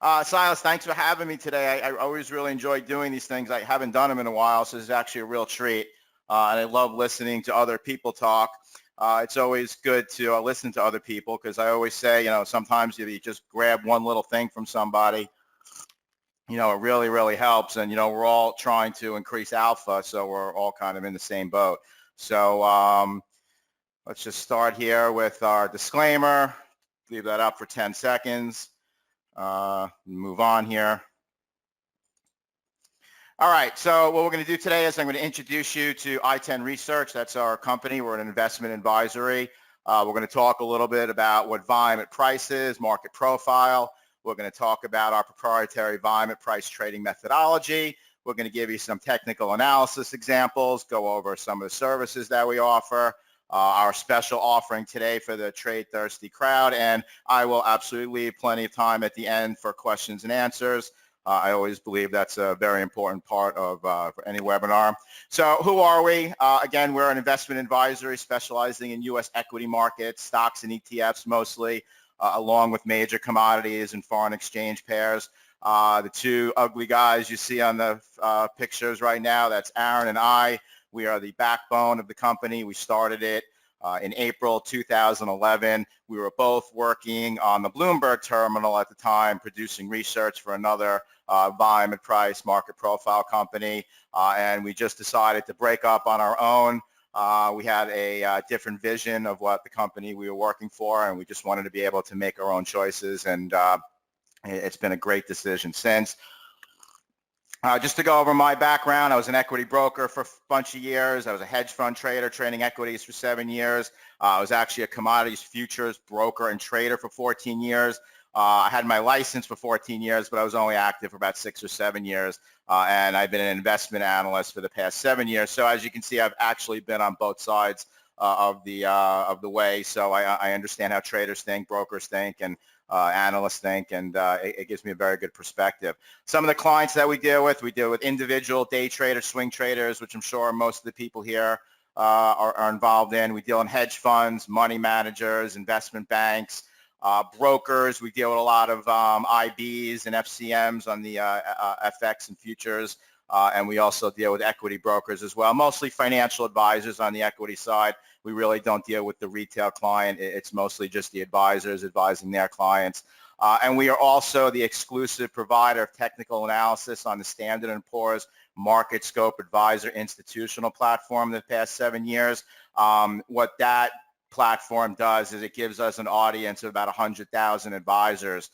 Silas, thanks for having me today. I always really enjoy doing these things. I haven't done them in a while, so this is actually a real treat. And I love listening to other people talk. It's always good to listen to other people because I always say, sometimes if you just grab one little thing from somebody, it really, really helps. And, we're all trying to increase alpha, so we're all kind of in the same boat. So let's just start here with our disclaimer. Leave that up for 10 seconds. Move on here. All right, so what we're going to do today is I'm going to introduce you to I-10 Research. That's our company. We're an investment advisory. We're going to talk a little bit about what volume at price is, market profile. We're going to talk about our proprietary volume at price trading methodology. We're going to give you some technical analysis examples, go over some of the services that we offer, our special offering today for the trade-thirsty crowd, and I will absolutely leave plenty of time at the end for questions and answers. I always believe that's a very important part of for any webinar. So who are we? Again, we're an investment advisory specializing in U.S. equity markets, stocks and ETFs mostly, along with major commodities and foreign exchange pairs. The two ugly guys you see on the pictures right now, that's Aaron and I. We are the backbone of the company. We started it in April 2011. We were both working on the Bloomberg terminal at the time, producing research for another volume at price market profile company, and we just decided to break up on our own. We had a different vision of what the company we were working for, and we just wanted to be able to make our own choices, and it's been a great decision since. Just to go over my background, I was an equity broker for a bunch of years. I was a hedge fund trader, trading equities for 7 years. I was actually a commodities futures broker and trader for 14 years. I had my license for 14 years, but I was only active for about 6 or 7 years. And I've been an investment analyst for the past 7 years. So as you can see, I've actually been on both sides of the way. So I understand how traders think, brokers think, and analysts think, and it gives me a very good perspective. Some of the clients that we deal with individual day traders, swing traders, which I'm sure most of the people here are involved in. We deal in hedge funds, money managers, investment banks, brokers. We deal with a lot of IBs and FCMs on the FX and futures, and we also deal with equity brokers as well, mostly financial advisors on the equity side. We really don't deal with the retail client. It's mostly just the advisors advising their clients. And we are also the exclusive provider of technical analysis on the Standard & Poor's Market Scope Advisor institutional platform the past 7 years. What that platform does is it gives us an audience of about 100,000 advisors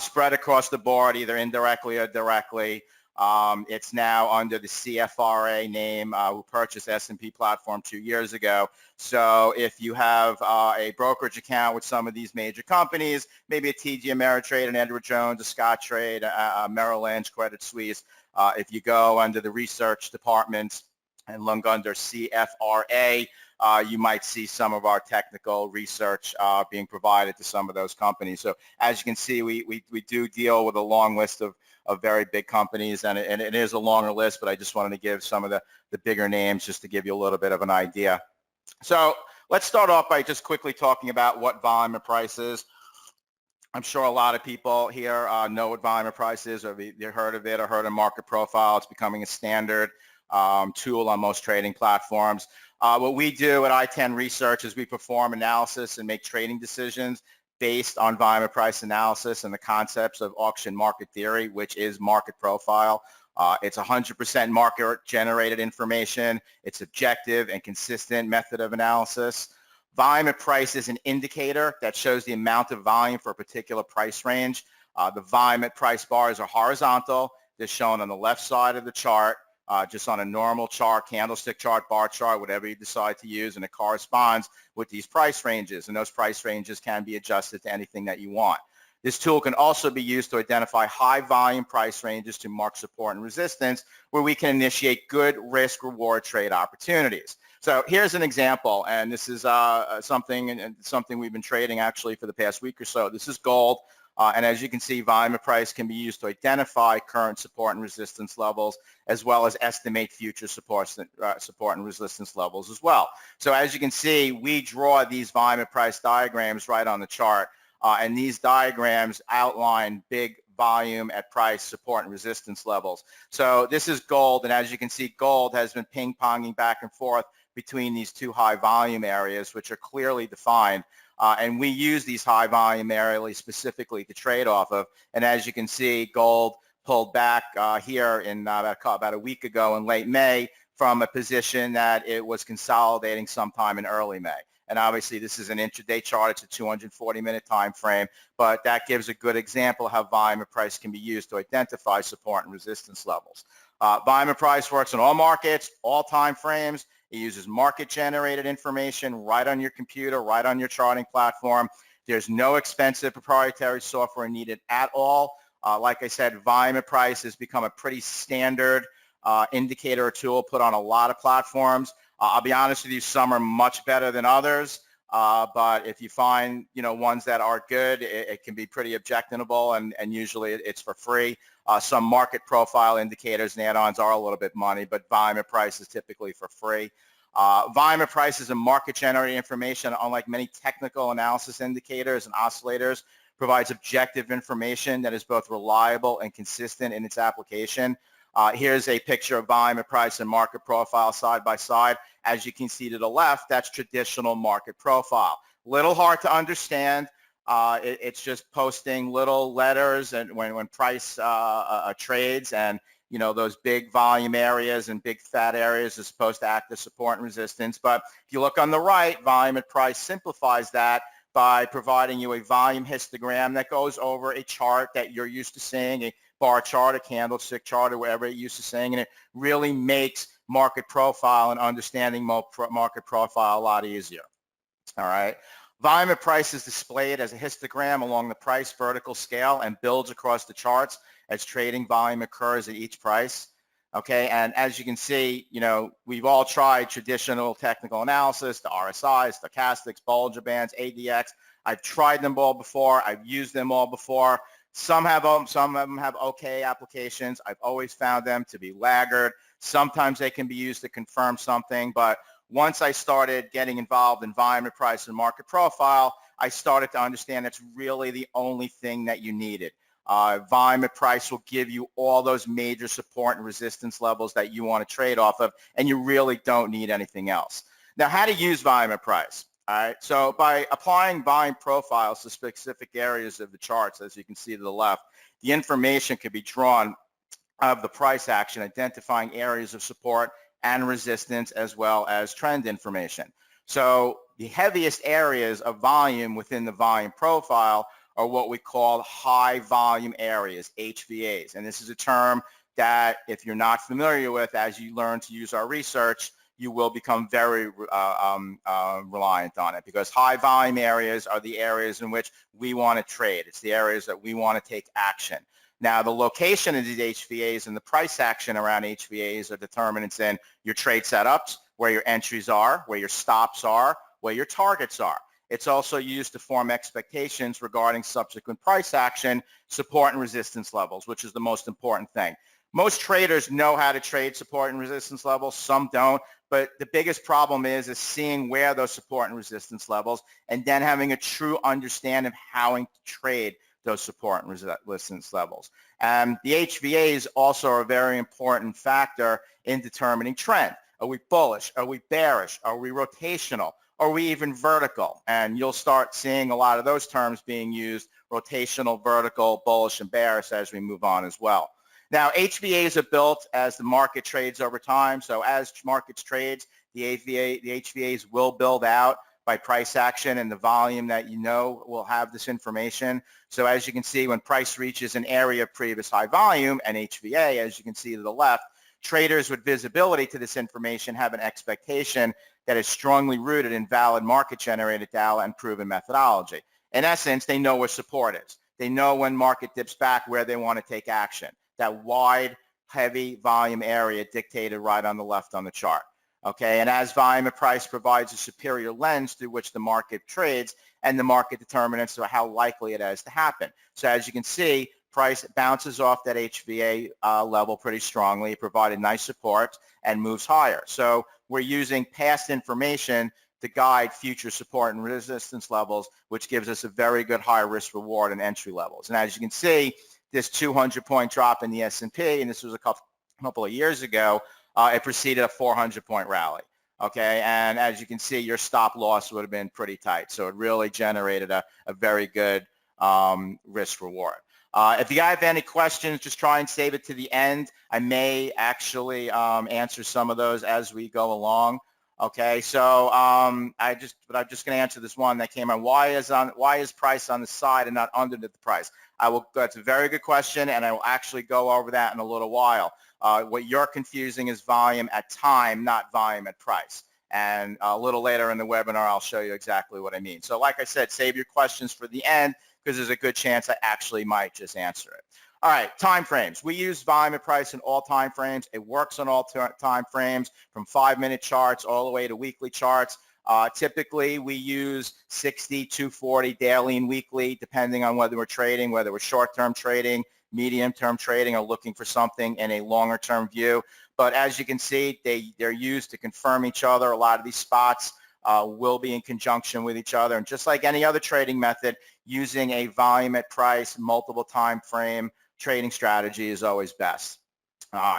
spread across the board, either indirectly or directly. It's now under the CFRA name, who purchased S&P platform 2 years ago. So if you have a brokerage account with some of these major companies, maybe a TD Ameritrade, an Edward Jones, a Scottrade, a Merrill Lynch, Credit Suisse, if you go under the research department and look under CFRA, you might see some of our technical research being provided to some of those companies. So as you can see, we do deal with a long list of very big companies, and it is a longer list, but I just wanted to give some of the bigger names just to give you a little bit of an idea. So let's start off by just quickly talking about what volume of price is. I'm sure a lot of people here know what volume of price is, or they've heard of it or heard of market profile. It's becoming a standard tool on most trading platforms. What we do at I-10 Research is we perform analysis and make trading decisions based on volume of price analysis and the concepts of auction market theory, which is market profile. It's 100% market-generated information. It's objective and consistent method of analysis. Volume of price is an indicator that shows the amount of volume for a particular price range. The volume at price bars are horizontal. They're shown on the left side of the chart, just on a normal chart, candlestick chart, bar chart, whatever you decide to use, and it corresponds with these price ranges, and those price ranges can be adjusted to anything that you want. This tool can also be used to identify high volume price ranges to mark support and resistance, where we can initiate good risk-reward trade opportunities. So here's an example, and this is something we've been trading actually for the past week or so. This is gold. And as you can see, volume of price can be used to identify current support and resistance levels, as well as estimate future support and resistance levels as well. So as you can see, we draw these volume of price diagrams right on the chart, and these diagrams outline big volume at price, support and resistance levels. So this is gold, and as you can see, gold has been ping-ponging back and forth between these two high volume areas, which are clearly defined. And we use these high volume areas specifically to trade off of. And as you can see, gold pulled back here in about a week ago in late May from a position that it was consolidating sometime in early May. And obviously this is an intraday chart. It's a 240-minute time frame, but that gives a good example of how volume and price can be used to identify support and resistance levels. Volume and price works in all markets, all time frames. It uses market-generated information right on your computer, right on your charting platform. There's no expensive proprietary software needed at all. Like I said, volume and price has become a pretty standard indicator or tool put on a lot of platforms. I'll be honest with you, some are much better than others, but if you find ones that are good, it can be pretty objectionable, and usually it's for free. Some market profile indicators and add-ons are a little bit money, but volume and price is typically for free. Volume and price is a market-generated information, unlike many technical analysis indicators and oscillators, provides objective information that is both reliable and consistent in its application. Here's a picture of volume and price and market profile side by side. As you can see to the left, that's traditional market profile. Little hard to understand. It's just posting little letters and when price trades, and those big volume areas and big fat areas are supposed to act as support and resistance. But if you look on the right, volume and price simplifies that by providing you a volume histogram that goes over a chart that you're used to seeing, a bar chart, a candlestick chart, or whatever you're used to seeing, and it really makes market profile and understanding market profile a lot easier. All right. Volume and price is displayed as a histogram along the price vertical scale and builds across the charts as trading volume occurs at each price. Okay, and as you can see, we've all tried traditional technical analysis, the RSIs, stochastics, Bollinger Bands, ADX. I've tried them all before. I've used them all before. Some of them have okay applications. I've always found them to be laggard. Sometimes they can be used to confirm something, but once I started getting involved in volume and price and market profile, I started to understand it's really the only thing that you needed. Volume and price will give you all those major support and resistance levels that you want to trade off of, and you really don't need anything else. Now, how to use volume and price? All right, so by applying volume profiles to specific areas of the charts, as you can see to the left, the information can be drawn of the price action, identifying areas of support and resistance, as well as trend information. So the heaviest areas of volume within the volume profile are what we call high volume areas, HVAs. And this is a term that if you're not familiar with, as you learn to use our research, you will become very reliant on it, because high volume areas are the areas in which we want to trade. It's the areas that we want to take action. Now, the location of these HVAs and the price action around HVAs are determinants in your trade setups, where your entries are, where your stops are, where your targets are. It's also used to form expectations regarding subsequent price action, support and resistance levels, which is the most important thing. Most traders know how to trade support and resistance levels. Some don't, but the biggest problem is seeing where those support and resistance levels, and then having a true understanding of how to trade those support and resistance levels. The HVAs also are a very important factor in determining trend. Are we bullish? Are we bearish? Are we rotational? Are we even vertical? And you'll start seeing a lot of those terms being used: rotational, vertical, bullish, and bearish, as we move on as well. Now, HVAs are built as the market trades over time. So as markets trades, the HVAs will build out by price action, and the volume that will have this information. So as you can see, when price reaches an area of previous high volume, and HVA, as you can see to the left, traders with visibility to this information have an expectation that is strongly rooted in valid market-generated data and proven methodology. In essence, they know where support is. They know when market dips back where they want to take action. That wide, heavy volume area dictated right on the left on the chart. Okay, and as volume and price provides a superior lens through which the market trades, and the market determinants of how likely it is to happen. So as you can see, price bounces off that HVA level pretty strongly. It provided nice support and moves higher. So we're using past information to guide future support and resistance levels, which gives us a very good high risk reward and entry levels. And as you can see, this 200-point drop in the S&P, and this was a couple of years ago, it preceded a 400-point rally. Okay, and as you can see, your stop loss would have been pretty tight. So it really generated a very good risk reward. If you have any questions, just try and save it to the end. I may actually answer some of those as we go along. Okay, so I'm just going to answer this one that came on. Why is price on the side and not under the price? That's a very good question, and I will actually go over that in a little while. What you're confusing is volume at time, not volume at price. And a little later in the webinar, I'll show you exactly what I mean. So like I said, save your questions for the end because there's a good chance I actually might just answer it. All right, time frames. We use volume at price in all time frames. It works on all time frames, from 5-minute charts all the way to weekly charts. Typically, we use 60, 240, daily and weekly, depending on whether we're trading, whether we're short-term trading, medium-term trading, or looking for something in a longer-term view. But as you can see, they're used to confirm each other. A lot of these spots will be in conjunction with each other. And just like any other trading method, using a volume at price, multiple time frame trading strategy is always best.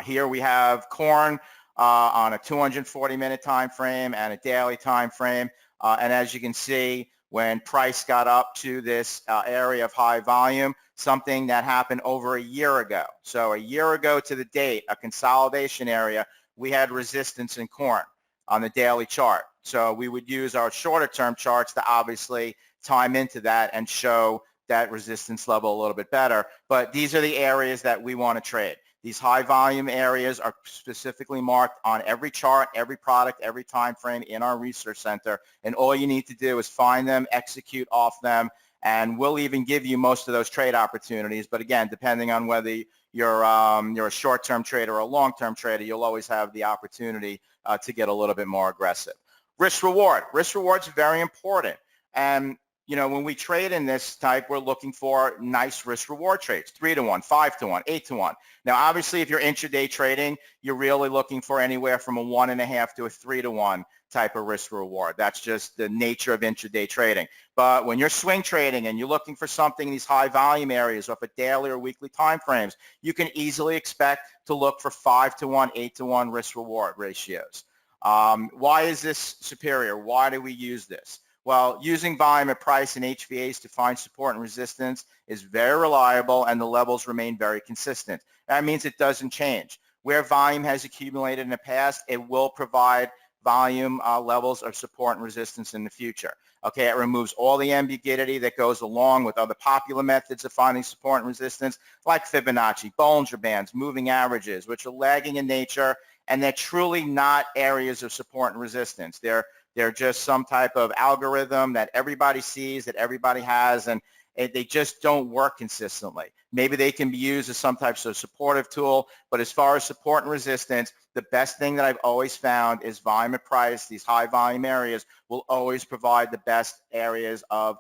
Here we have corn on a 240-minute time frame and a daily time frame. And as you can see, when price got up to this area of high volume, something that happened over a year ago. So a year ago to the date, a consolidation area, we had resistance in corn on the daily chart. So we would use our shorter term charts to obviously time into that and show that resistance level a little bit better. But these are the areas that we want to trade. These high volume areas are specifically marked on every chart, every product, every time frame in our research center. And all you need to do is find them, execute off them, and we'll even give you most of those trade opportunities. But again, depending on whether you're a short-term trader or a long-term trader, you'll always have the opportunity to get a little bit more aggressive. Risk reward. Risk reward's very important. And you know, when we trade in this type, we're looking for nice risk reward trades, 3-to-1, 5-to-1, 8-to-1. Now, obviously, if you're intraday trading, you're really looking for anywhere from a 1.5 to a 3-to-1 type of risk reward. That's just the nature of intraday trading. But when you're swing trading and you're looking for something in these high volume areas or for daily or weekly time frames, you can easily expect to look for 5-to-1, 8-to-1 risk reward ratios. Why is this superior? Why do we use this? Well, using volume at price and HVAs to find support and resistance is very reliable, and the levels remain very consistent. That means it doesn't change. Where volume has accumulated in the past, it will provide volume levels of support and resistance in the future. Okay, it removes all the ambiguity that goes along with other popular methods of finding support and resistance, like Fibonacci, Bollinger Bands, moving averages, which are lagging in nature, and they're truly not areas of support and resistance. They're just some type of algorithm that everybody sees, that everybody has, and they just don't work consistently. Maybe they can be used as some types of supportive tool, but as far as support and resistance, the best thing that I've always found is volume at price. These high volume areas will always provide the best areas of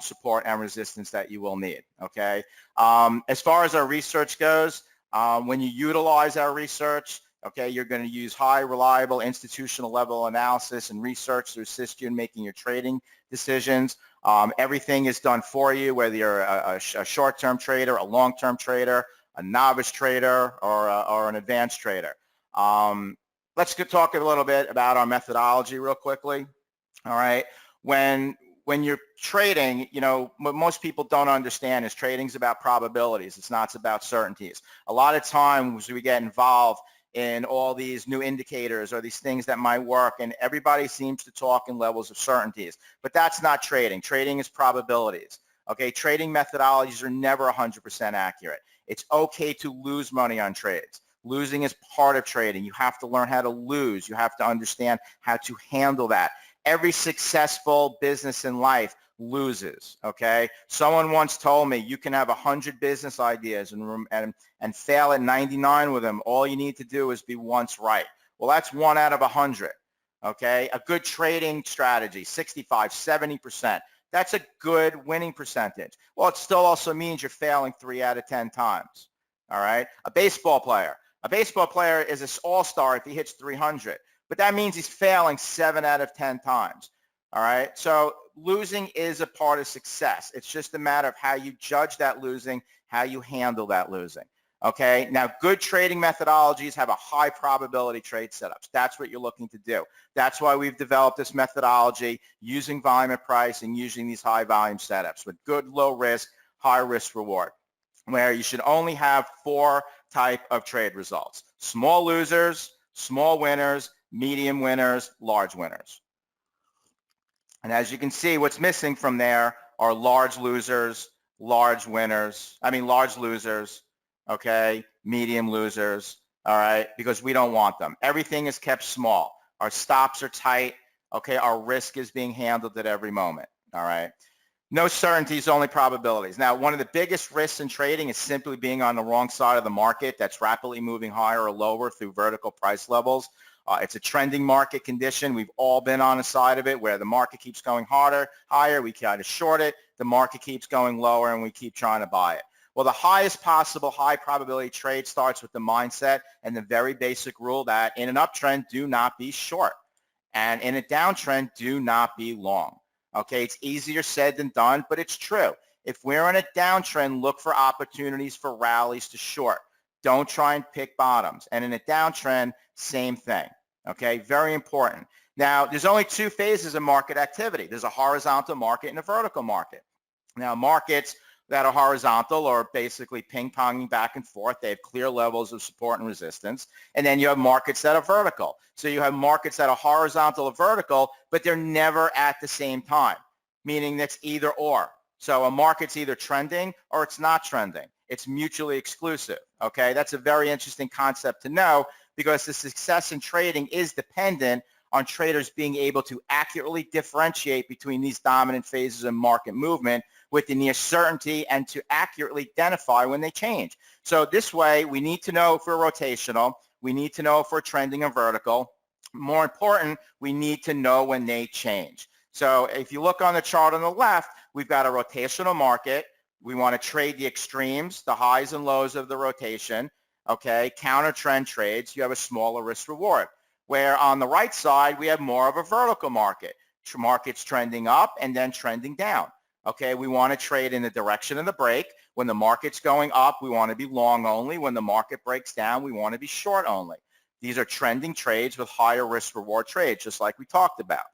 support and resistance that you will need, okay? As far as our research goes, when you utilize our research, okay, you're going to use high, reliable, institutional level analysis and research to assist you in making your trading decisions. Everything is done for you, whether you're a short-term trader, a long-term trader, a novice trader, or an advanced trader. Let's talk a little bit about our methodology real quickly. All right. When you're trading, you know, what most people don't understand is trading's about probabilities. It's not about certainties. A lot of times we get involved in all these new indicators or these things that might work, and everybody seems to talk in levels of certainties, but that's not trading. Trading is probabilities. Okay, trading methodologies are never 100% accurate. It's okay to lose money on trades. Losing is part of trading. You have to learn how to lose. You have to understand how to handle that. Every successful business in life loses, okay? Someone once told me you can have 100 business ideas and fail at 99 with them. All you need to do is be once right. Well, that's 1 out of 100, okay? A good trading strategy, 65, 70%. That's a good winning percentage. Well, it still also means you're failing 3 out of 10 times, all right? A baseball player is an all-star if he hits 300, but that means he's failing 7 out of 10 times, all right? So losing is a part of success. It's just a matter of how you judge that losing, how you handle that losing. Okay, now good trading methodologies have a high probability trade setups. That's what you're looking to do. That's why we've developed this methodology using volume and price and using these high volume setups with good low risk, high risk reward, where you should only have 4 type of trade results: small losers, small winners, medium winners, large winners. And as you can see, what's missing from there are large losers, large winners, large losers, okay, medium losers, all right, because we don't want them. Everything is kept small. Our stops are tight, okay, our risk is being handled at every moment, all right. No certainties, only probabilities. Now, one of the biggest risks in trading is simply being on the wrong side of the market that's rapidly moving higher or lower through vertical price levels. It's a trending market condition. We've all been on a side of it where the market keeps going higher, we try to short it, the market keeps going lower, and we keep trying to buy it. Well, the highest possible high probability trade starts with the mindset and the very basic rule that in an uptrend, do not be short. And in a downtrend, do not be long. Okay, it's easier said than done, but it's true. If we're in a downtrend, look for opportunities for rallies to short. Don't try and pick bottoms. And in a downtrend, same thing. Okay, very important. Now, there's only 2 phases of market activity. There's a horizontal market and a vertical market. Now, markets that are horizontal are basically ping-ponging back and forth. They have clear levels of support and resistance. And then you have markets that are vertical. So you have markets that are horizontal or vertical, but they're never at the same time, meaning that's either or. So a market's either trending or it's not trending. It's mutually exclusive, okay? That's a very interesting concept to know because the success in trading is dependent on traders being able to accurately differentiate between these dominant phases of market movement with the near certainty and to accurately identify when they change. So this way, we need to know if we're rotational. We need to know if we're trending or vertical. More important, we need to know when they change. So if you look on the chart on the left, we've got a rotational market. We want to trade the extremes, the highs and lows of the rotation, okay? Counter trend trades, you have a smaller risk reward. Where on the right side, we have more of a vertical market. Market's trending up and then trending down. Okay, we want to trade in the direction of the break. When the market's going up, we want to be long only. When the market breaks down, we want to be short only. These are trending trades with higher risk reward trades, just like we talked about.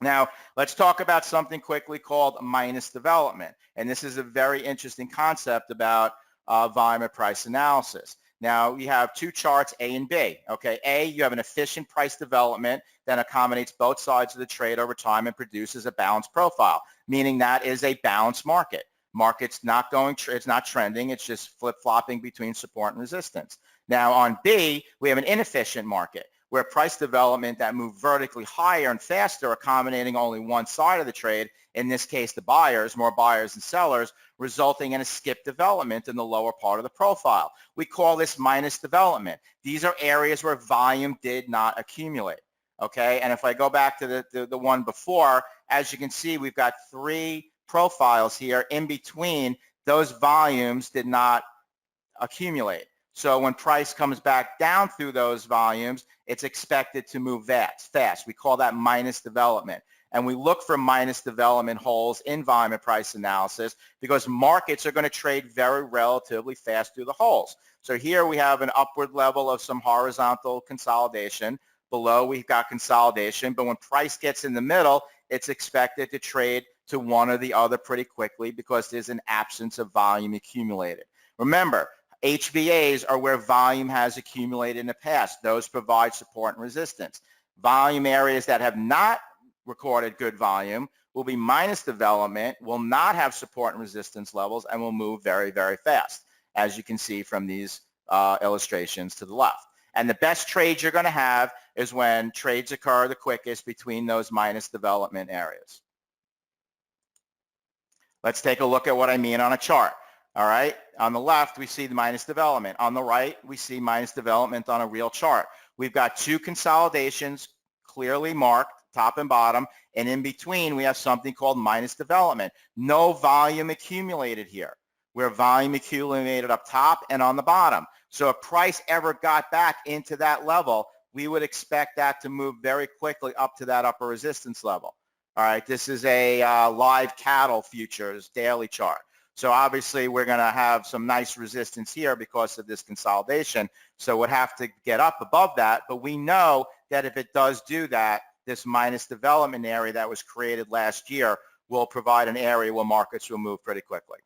Now, let's talk about something quickly called minus development. And this is a very interesting concept about volume and price analysis. Now, we have 2 charts, A and B. Okay, A, you have an efficient price development that accommodates both sides of the trade over time and produces a balanced profile, meaning that is a balanced market. Market's not going, it's not trending, it's just flip-flopping between support and resistance. Now, on B, we have an inefficient market where price development that moved vertically higher and faster, accommodating only one side of the trade, in this case the buyers, more buyers than sellers, resulting in a skip development in the lower part of the profile. We call this minus development. These are areas where volume did not accumulate, okay? And if I go back to the one before, as you can see, we've got 3 profiles here. In between, those volumes did not accumulate. So when price comes back down through those volumes, it's expected to move fast. We call that minus development. And we look for minus development holes in volume and price analysis because markets are going to trade very relatively fast through the holes. So here we have an upward level of some horizontal consolidation. Below we've got consolidation, but when price gets in the middle, it's expected to trade to one or the other pretty quickly because there's an absence of volume accumulated. Remember, HVAs are where volume has accumulated in the past. Those provide support and resistance. Volume areas that have not recorded good volume will be minus development, will not have support and resistance levels, and will move very, very fast, as you can see from these illustrations to the left. And the best trades you're going to have is when trades occur the quickest between those minus development areas. Let's take a look at what I mean on a chart. All right, on the left, we see the minus development. On the right, we see minus development on a real chart. We've got 2 consolidations clearly marked, top and bottom, and in between, we have something called minus development. No volume accumulated here, where volume accumulated up top and on the bottom. So if price ever got back into that level, we would expect that to move very quickly up to that upper resistance level. All right, this is a live cattle futures daily chart. So obviously we're going to have some nice resistance here because of this consolidation. So we'd have to get up above that. But we know that if it does do that, this minus development area that was created last year will provide an area where markets will move pretty quickly.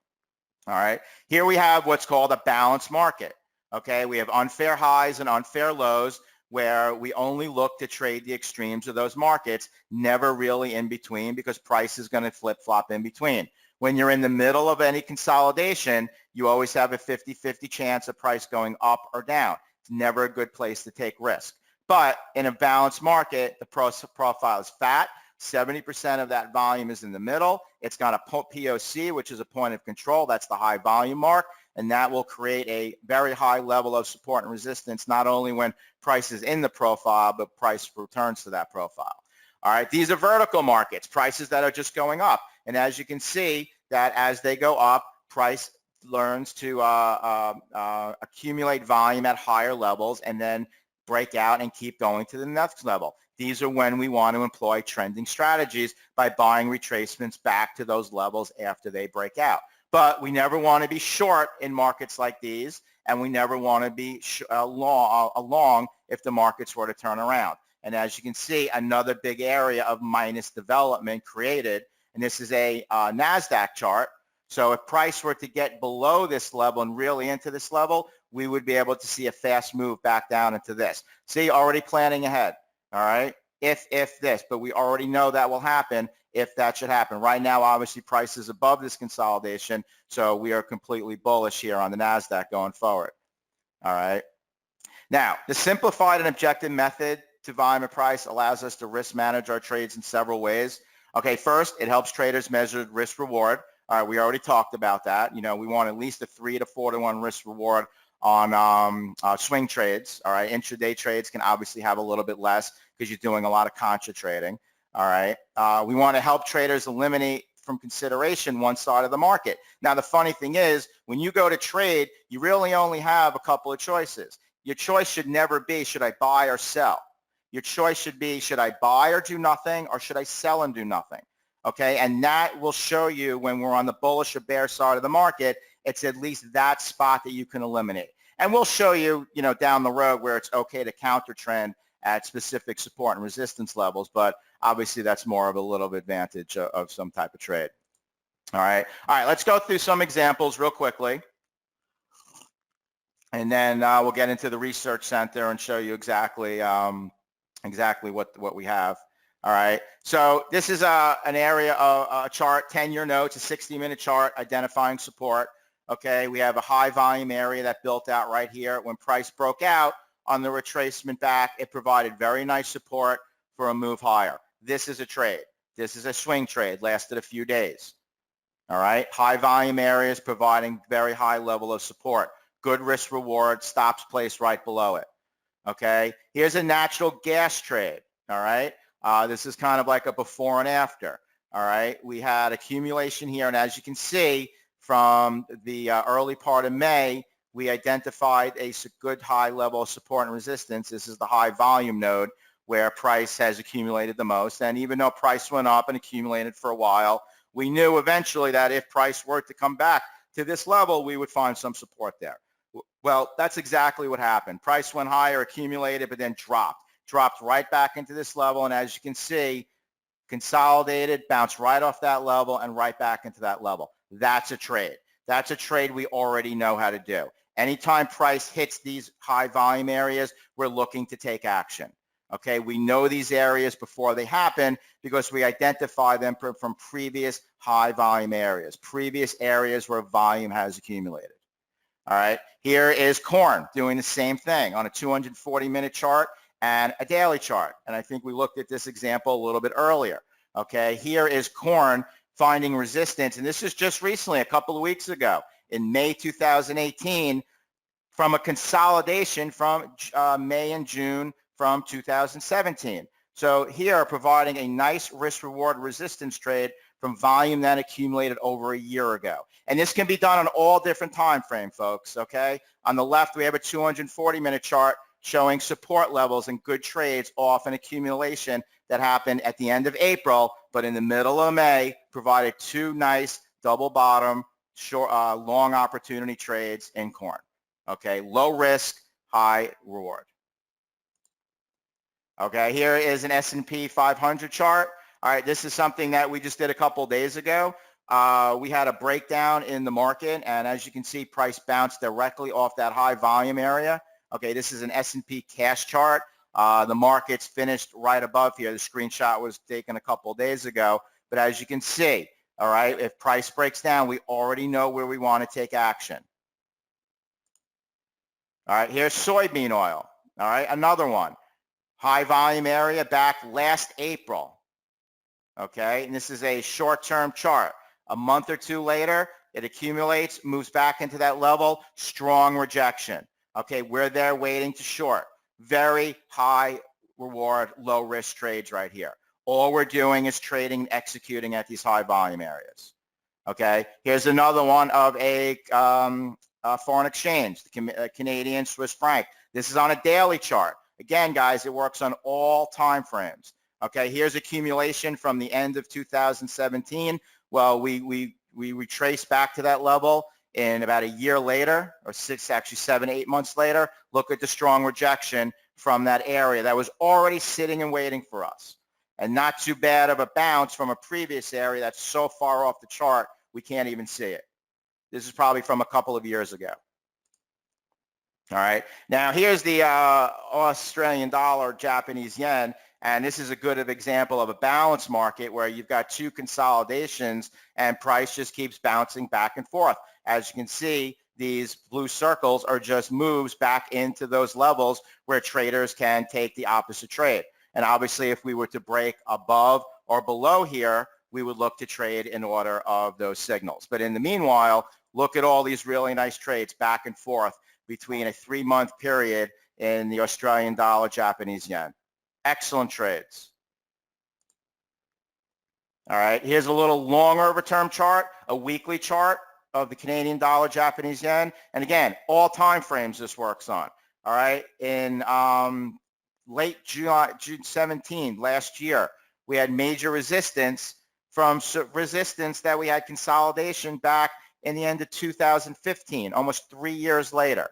All right. Here we have what's called a balanced market. Okay. We have unfair highs and unfair lows where we only look to trade the extremes of those markets, never really in between because price is going to flip-flop in between. When you're in the middle of any consolidation, you always have a 50-50 chance of price going up or down. It's never a good place to take risk. But in a balanced market, the profile is fat. 70% of that volume is in the middle. It's got a POC, which is a point of control. That's the high volume mark. And that will create a very high level of support and resistance, not only when price is in the profile, but price returns to that profile. All right, these are vertical markets, prices that are just going up. And as you can see, that as they go up, price learns to accumulate volume at higher levels and then break out and keep going to the next level. These are when we want to employ trending strategies by buying retracements back to those levels after they break out. But we never want to be short in markets like these, and we never want to be long if the markets were to turn around. And as you can see, another big area of minus development created, and this is a NASDAQ chart. So if price were to get below this level and really into this level, we would be able to see a fast move back down into this. See, already planning ahead, all right? If this, but we already know that will happen if that should happen. Right now, obviously, price is above this consolidation, so we are completely bullish here on the NASDAQ going forward, all right? Now, the simplified and objective method to volume and price allows us to risk manage our trades in several ways. Okay, first, it helps traders measure risk reward. All right, we already talked about that. You know, we want at least a 3 to 4 to 1 risk reward on swing trades. All right, intraday trades can obviously have a little bit less because you're doing a lot of contra trading. All right, we want to help traders eliminate from consideration one side of the market. Now, the funny thing is, when you go to trade, you really only have a couple of choices. Your choice should never be, should I buy or sell? Your choice should be, should I buy or do nothing, or should I sell and do nothing? Okay, and that will show you when we're on the bullish or bear side of the market, it's at least that spot that you can eliminate. And we'll show you, you know, down the road where it's okay to counter trend at specific support and resistance levels, but obviously that's more of a little bit advantage of some type of trade. All right, let's go through some examples real quickly. And then we'll get into the research center and show you exactly what we have. All right, so this is an area of a chart, 10-year notes, a 60-minute chart identifying support. Okay, we have a high volume area that built out right here. When price broke out on the retracement back, it provided very nice support for a move higher. This is a trade. This is a swing trade, lasted a few days. All right, high volume areas providing very high level of support. Good risk reward, stops placed right below it. Okay, here's a natural gas trade. All right, this is kind of like a before and after. All right, we had accumulation here, and as you can see from the early part of May, we identified a good high level of support and resistance. This is the high volume node where price has accumulated the most. And even though price went up and accumulated for a while, we knew eventually that if price were to come back to this level, we would find some support there. Well, that's exactly what happened. Price went higher, accumulated, but then dropped right back into this level. And as you can see, consolidated, bounced right off that level and right back into that level. That's a trade. That's a trade we already know how to do. Anytime price hits these high volume areas, we're looking to take action. Okay, we know these areas before they happen because we identify them from previous high volume areas, previous areas where volume has accumulated. All right, here is corn doing the same thing on a 240-minute chart and a daily chart. And I think we looked at this example a little bit earlier. Okay, here is corn finding resistance, and this is just recently, a couple of weeks ago, in May 2018, from a consolidation from May and June from 2017. So here, providing a nice risk-reward resistance trade from volume that accumulated over a year ago. And this can be done on all different time frame, folks, okay? On the left, we have a 240-minute chart showing support levels and good trades off an accumulation that happened at the end of April, but in the middle of May, provided two nice double bottom short, long opportunity trades in corn. Okay, low risk, high reward. Okay, here is an S&P 500 chart. All right, this is something that we just did a couple of days ago. We had a breakdown in the market, and as you can see, price bounced directly off that high volume area. Okay, this is an S&P cash chart. The market's finished right above here. The screenshot was taken a couple of days ago, but as you can see, all right, if price breaks down, we already know where we want to take action. All right, here's soybean oil. All right, another one. High volume area back last April. Okay, and this is a short-term chart. A month or two later, it accumulates, moves back into that level, strong rejection. Okay, we're there waiting to short. Very high reward, low risk trades right here. All we're doing is trading and executing at these high volume areas. Okay, here's another one of a foreign exchange, the Canadian Swiss franc. This is on a daily chart. Again, guys, it works on all time frames. Okay, here's accumulation from the end of 2017. Well, we retrace back to that level in about a year later, or 7, 8 months later. Look at the strong rejection from that area that was already sitting and waiting for us. And not too bad of a bounce from a previous area that's so far off the chart, we can't even see it. This is probably from a couple of years ago. All right, now here's the Australian dollar, Japanese yen, and this is a good example of a balanced market where you've got two consolidations and price just keeps bouncing back and forth. As you can see, these blue circles are just moves back into those levels where traders can take the opposite trade. And obviously, if we were to break above or below here, we would look to trade in order of those signals. But in the meanwhile, look at all these really nice trades back and forth between a 3-month period in the Australian dollar, Japanese yen. Excellent trades. All right, here's a little longer term chart, a weekly chart of the Canadian dollar, Japanese yen. And again, all time frames this works on. All right, in late June 17, last year, we had major resistance from resistance that we had consolidation back in the end of 2015, almost 3 years later.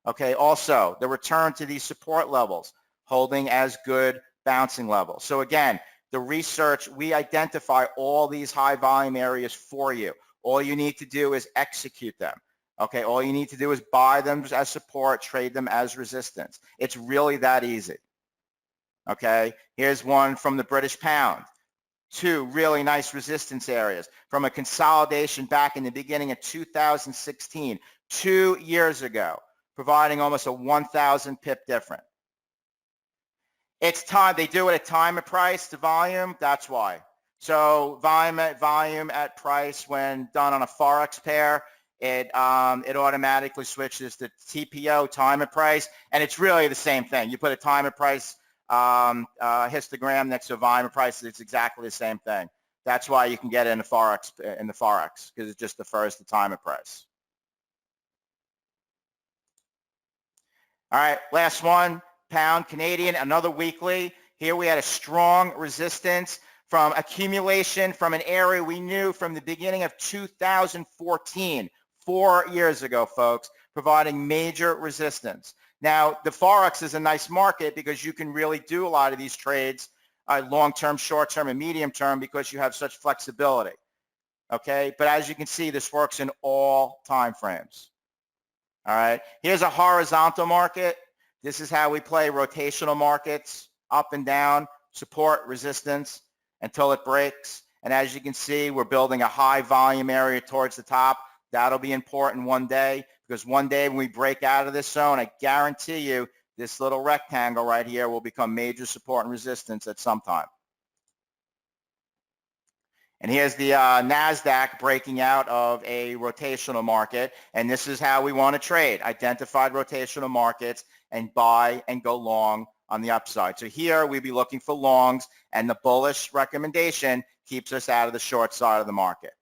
Okay, also the return to these support levels, holding as good bouncing levels. So again, the research, we identify all these high volume areas for you. All you need to do is execute them. Okay, all you need to do is buy them as support, trade them as resistance. It's really that easy. Okay, here's one from the British pound. Two really nice resistance areas from a consolidation back in the beginning of 2016, 2 years ago, providing almost a 1,000 pip difference. It's time, they do it at time of price to volume, that's why. So volume at price when done on a forex pair, it automatically switches to TPO, time of price, and it's really the same thing. You put a time of price histogram next to a volume of price, it's exactly the same thing. That's why you can get it in the forex, because it just defers to time of price. All right, last one, pound Canadian, another weekly. Here we had a strong resistance from accumulation from an area we knew from the beginning of 2014, 4 years ago, folks, providing major resistance. Now, the forex is a nice market because you can really do a lot of these trades, long-term, short-term, and medium-term, because you have such flexibility. Okay, but as you can see, this works in all time frames. All right, here's a horizontal market. This is how we play rotational markets, up and down, support, resistance, until it breaks. And as you can see, we're building a high volume area towards the top. That'll be important one day, because one day when we break out of this zone, I guarantee you this little rectangle right here will become major support and resistance at some time. And here's the NASDAQ breaking out of a rotational market. And this is how we want to trade, identified rotational markets, and buy and go long on the upside. So here we'd be looking for longs, and the bullish recommendation keeps us out of the short side of the market.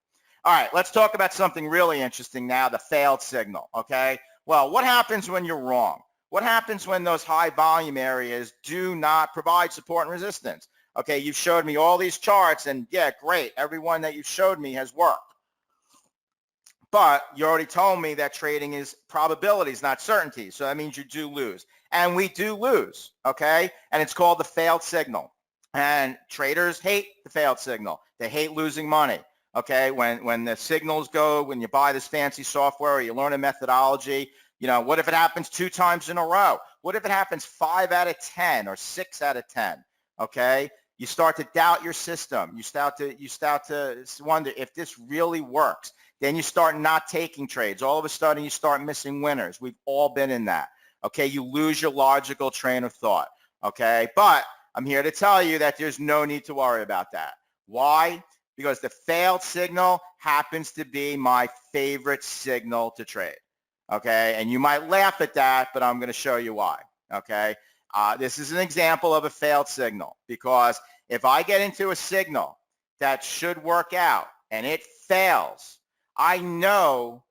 All right, let's talk about something really interesting now, the failed signal, okay? Well, what happens when you're wrong? What happens when those high volume areas do not provide support and resistance? Okay, you've showed me all these charts, and yeah, great. Every one that you showed me has worked. But you already told me that trading is probabilities, not certainty. So that means you do lose. And we do lose, okay? And it's called the failed signal. And traders hate the failed signal. They hate losing money, okay? When the signals go, when you buy this fancy software or you learn a methodology, you know, what if it happens 2 times in a row? What if it happens 5 out of 10 or 6 out of 10, okay? You start to doubt your system. You start to wonder if this really works. Then you start not taking trades. All of a sudden, you start missing winners. We've all been in that. Okay, you lose your logical train of thought. Okay, but I'm here to tell you that there's no need to worry about that. Why? Because the failed signal happens to be my favorite signal to trade. Okay, and you might laugh at that, but I'm going to show you why. Okay, this is an example of a failed signal, because if I get into a signal that should work out and it fails, I know,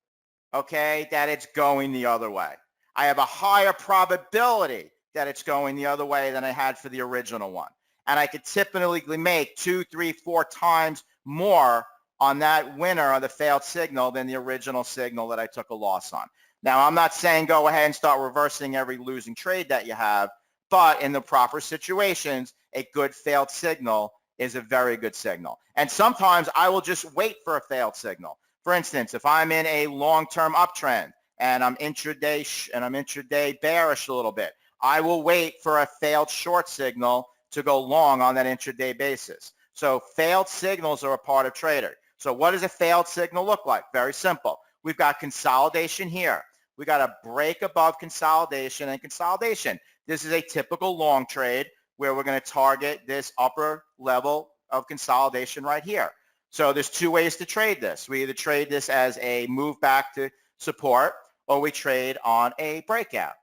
okay, that it's going the other way. I have a higher probability that it's going the other way than I had for the original one. And I could typically make 2, 3, 4 times more on that winner of the failed signal than the original signal that I took a loss on. Now, I'm not saying go ahead and start reversing every losing trade that you have, but in the proper situations, a good failed signal is a very good signal. And sometimes I will just wait for a failed signal. For instance, if I'm in a long-term uptrend and I'm intraday bearish a little bit, I will wait for a failed short signal to go long on that intraday basis. So failed signals are a part of trading. So what does a failed signal look like? Very simple. We've got consolidation here. We got a break above consolidation and consolidation. This is a typical long trade where we're going to target this upper level of consolidation right here. So there's 2 ways to trade this. We either trade this as a move back to support, or we trade on a breakout.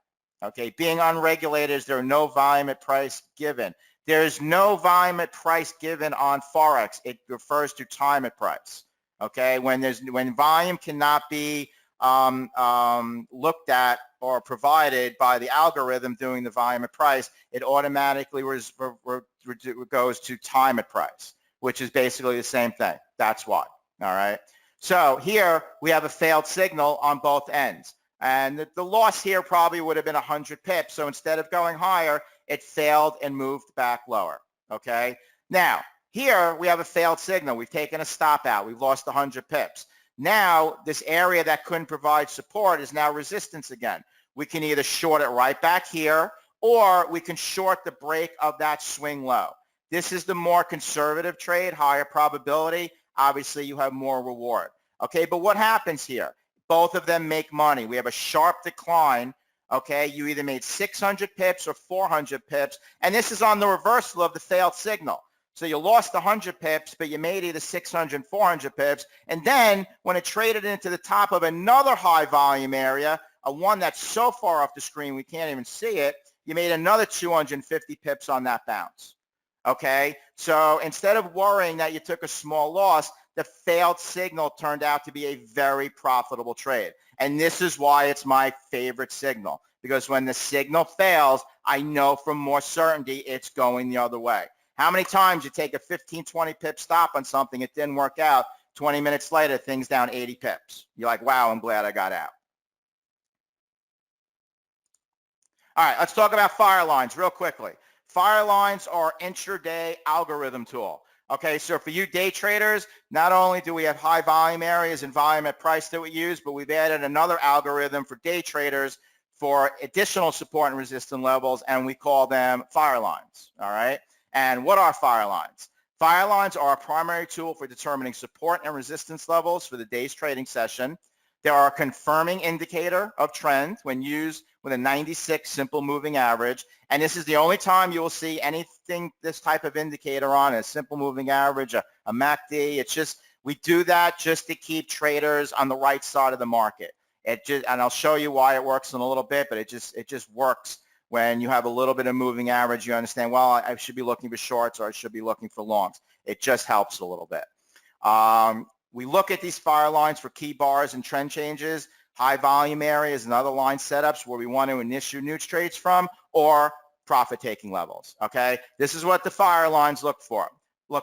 Okay, being unregulated, there are no volume at price given. There's no volume at price given on forex. It refers to time at price. Okay, when volume cannot be looked at or provided by the algorithm doing the volume at price, it automatically goes to time at price, which is basically the same thing. That's why. All right. So here we have a failed signal on both ends. And the loss here probably would have been 100 pips. So instead of going higher, it failed and moved back lower. Okay. Now, here we have a failed signal. We've taken a stop out. We've lost 100 pips. Now, this area that couldn't provide support is now resistance again. We can either short it right back here, or we can short the break of that swing low. This is the more conservative trade, higher probability. Obviously, you have more reward. Okay, but what happens here? Both of them make money. We have a sharp decline. Okay, you either made 600 pips or 400 pips, and this is on the reversal of the failed signal. So you lost 100 pips, but you made either 600 and 400 pips. And then when it traded into the top of another high volume area, a one that's so far off the screen we can't even see it, you made another 250 pips on that bounce. Okay, so instead of worrying that you took a small loss, the failed signal turned out to be a very profitable trade. And this is why it's my favorite signal, because when the signal fails, I know from more certainty it's going the other way. How many times you take a 15, 20 pip stop on something, it didn't work out, 20 minutes later, things down 80 pips. You're like, wow, I'm glad I got out. All right, let's talk about fire lines real quickly. Fire lines are intraday algorithm tool. Okay, so for you day traders, not only do we have high volume areas and volume at price that we use, but we've added another algorithm for day traders for additional support and resistance levels, and we call them fire lines. All right, and what are fire lines? Fire lines are a primary tool for determining support and resistance levels for the day's trading session. They are a confirming indicator of trend when used with a 96 simple moving average. And this is the only time you will see anything, this type of indicator on a simple moving average, a MACD. It's just, we do that just to keep traders on the right side of the market. And I'll show you why it works in a little bit, but it just works when you have a little bit of moving average. You understand, well, I should be looking for shorts or I should be looking for longs. It just helps a little bit. We look at these fire lines for key bars and trend changes, high volume areas and other line setups where we want to initiate new trades from, or profit taking levels. Okay, this is what the fire lines look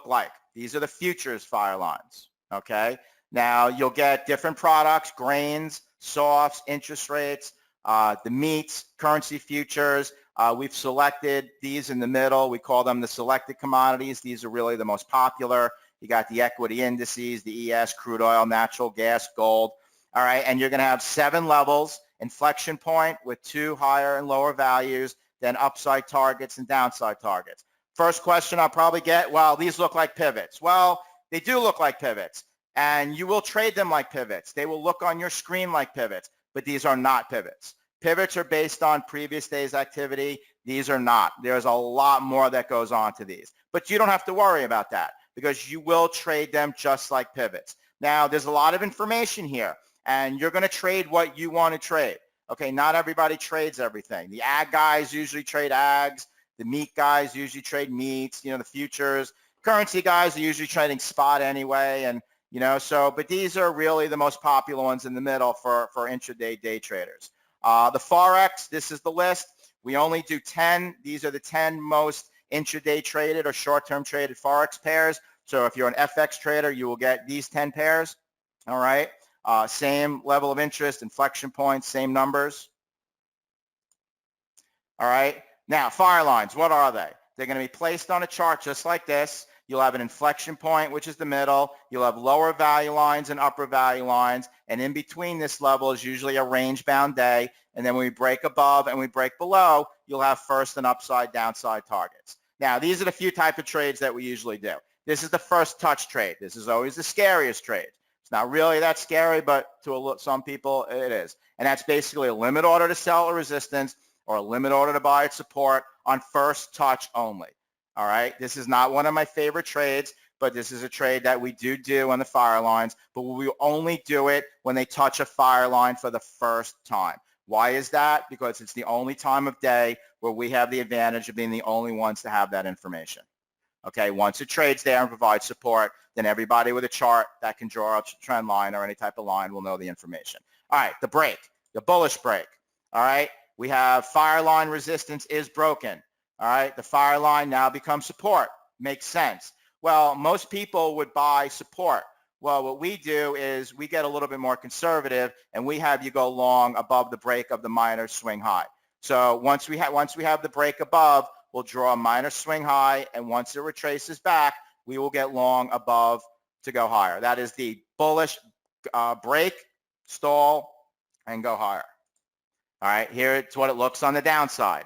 like. These are the futures fire lines. Okay, Now, you'll get different products, grains, softs, interest rates, the meats, currency futures. We've selected these in the middle. We call them the selected commodities. These are really the most popular. You got the equity indices, the ES, crude oil, natural gas, gold. All right, and you're going to have 7 levels, inflection point with 2 higher and lower values, then upside targets and downside targets. First question I'll probably get, well, these look like pivots. Well, they do look like pivots, and you will trade them like pivots. They will look on your screen like pivots, but these are not pivots. Pivots are based on previous day's activity. These are not. There's a lot more that goes on to these, but you don't have to worry about that because you will trade them just like pivots. Now, there's a lot of information here, and you're going to trade what you want to trade. Okay, not everybody trades everything. The ag guys usually trade ags. The meat guys usually trade meats, the futures. Currency guys are usually trading spot anyway, and but these are really the most popular ones in the middle for intraday day traders. The forex, this is the list. We only do 10. These are the 10 most intraday traded or short-term traded forex pairs. So if you're an FX trader, you will get these 10 pairs. All right. Same level of interest, inflection points, same numbers. All right. Now, fire lines, what are they? They're going to be placed on a chart just like this. You'll have an inflection point, which is the middle. You'll have lower value lines and upper value lines. And in between this level is usually a range-bound day. And then when we break above and we break below, you'll have first and upside, downside targets. Now, these are the few type of trades that we usually do. This is the first touch trade. This is always the scariest trade. It's not really that scary, but to some people, it is. And that's basically a limit order to sell a resistance or a limit order to buy at support on first touch only. All right, this is not one of my favorite trades, but this is a trade that we do on the fire lines, but we only do it when they touch a fire line for the first time. Why is that? Because it's the only time of day where we have the advantage of being the only ones to have that information. Okay, once it trades there and provides support, then everybody with a chart that can draw a trend line or any type of line will know the information. All right, the break, the bullish break. All right, we have fire line resistance is broken. All right, the fire line now becomes support. Makes sense. Well, most people would buy support. Well, what we do is we get a little bit more conservative and we have you go long above the break of the minor swing high. So once we have the break above, we'll draw a minor swing high, and once it retraces back, we will get long above to go higher. That is the bullish break, stall, and go higher. All right, here it's what it looks on the downside.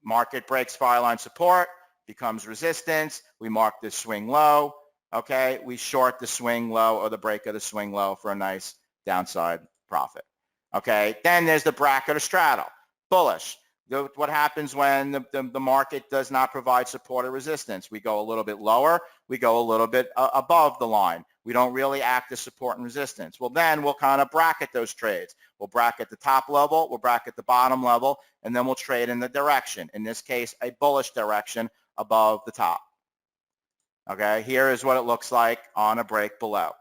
Market breaks fire line support, becomes resistance. We mark the swing low. Okay, we short the swing low or the break of the swing low for a nice downside profit. Okay, then there's the bracket or straddle. Bullish. What happens when the market does not provide support or resistance? We go a little bit lower. We go a little bit above the line. We don't really act as support and resistance. Well, then we'll kind of bracket those trades. We'll bracket the top level, we'll bracket the bottom level, and then we'll trade in the direction. In this case, a bullish direction above the top. Okay, here is what it looks like on a break below.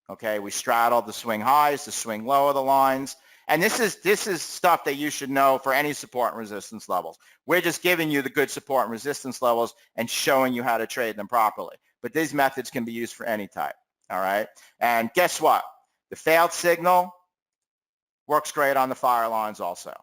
Okay, we straddle the swing highs, the swing low of the lines. And this is stuff that you should know for any support and resistance levels. We're just giving you the good support and resistance levels and showing you how to trade them properly. But these methods can be used for any type, all right? And guess what? The failed signal works great on the fire lines also,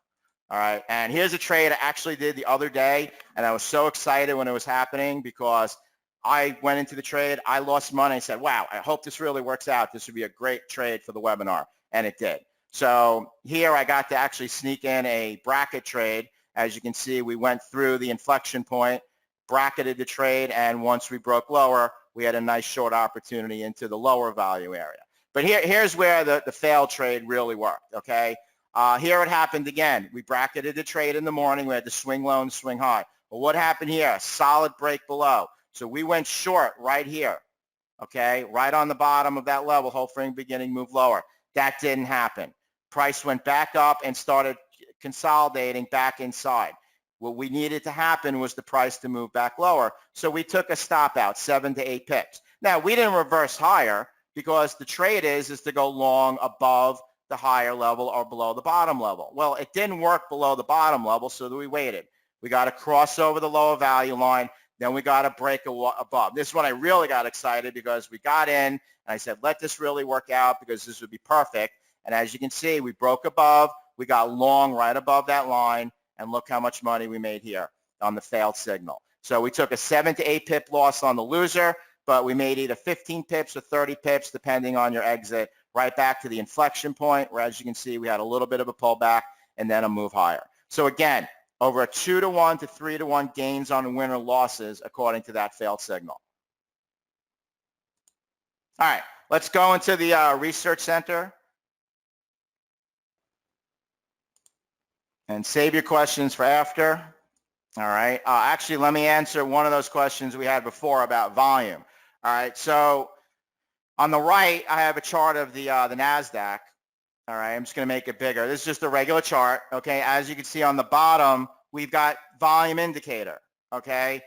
all right? And here's a trade I actually did the other day, and I was so excited when it was happening because I went into the trade. I lost money. I said, wow, I hope this really works out. This would be a great trade for the webinar, and it did. So here I got to actually sneak in a bracket trade. As you can see, we went through the inflection point, bracketed the trade, and once we broke lower, we had a nice short opportunity into the lower value area. But here's where the failed trade really worked, okay? Here it happened again. We bracketed the trade in the morning. We had the swing low and swing high. Well, what happened here? A solid break below. So we went short right here, okay? Right on the bottom of that level, whole frame beginning, move lower. That didn't happen. Price went back up and started consolidating back inside. What we needed to happen was the price to move back lower. So we took a stop out, 7 to 8 pips. Now, we didn't reverse higher because the trade is to go long above the higher level or below the bottom level. Well, it didn't work below the bottom level, so we waited. We got to cross over the lower value line. then we got to break above. This is when I really got excited because we got in and I said, let this really work out because this would be perfect. And as you can see, we broke above. We got long right above that line. And look how much money we made here on the failed signal. So we took a 7 to 8 pip loss on the loser, but we made either 15 pips or 30 pips, depending on your exit, right back to the inflection point, where as you can see, we had a little bit of a pullback and then a move higher. So again, over a 2-to-1 to 3-to-1 gains on win or losses according to that failed signal. All right, let's go into the research center and save your questions for after. All right, actually, let me answer one of those questions we had before about volume. All right, so on the right, I have a chart of the NASDAQ. All right, I'm just going to make it bigger. This is just a regular chart, okay? As you can see on the bottom, we've got volume indicator, okay?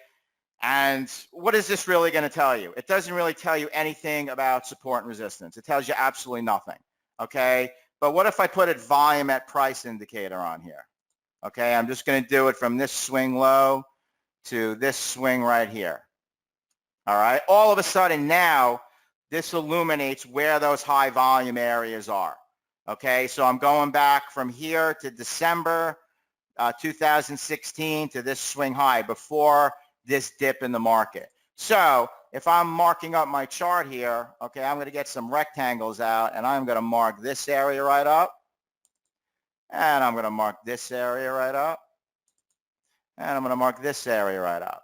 And what is this really going to tell you? It doesn't really tell you anything about support and resistance. It tells you absolutely nothing, okay? But what if I put a volume at price indicator on here? Okay, I'm just going to do it from this swing low to this swing right here. All right, all of a sudden now, this illuminates where those high volume areas are. Okay, so I'm going back from here to December 2016 to this swing high before this dip in the market. So if I'm marking up my chart here, okay, I'm going to get some rectangles out and I'm going to mark this area right up. And I'm going to mark this area right up. And I'm going to mark this area right up.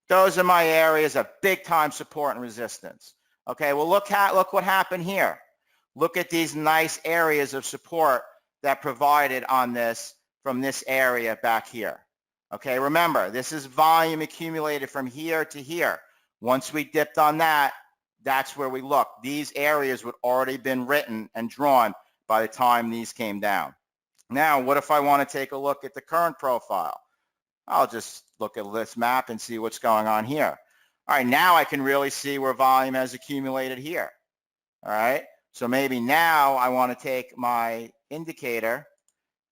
Those are my areas of big time support and resistance. Okay, well look what happened here. Look at these nice areas of support that provided on this from this area back here. Okay, remember, this is volume accumulated from here to here. Once we dipped on that, that's where we look. These areas would already been written and drawn by the time these came down. Now, what if I want to take a look at the current profile? I'll just look at this map and see what's going on here. All right, now I can really see where volume has accumulated here. All right, so maybe now I want to take my indicator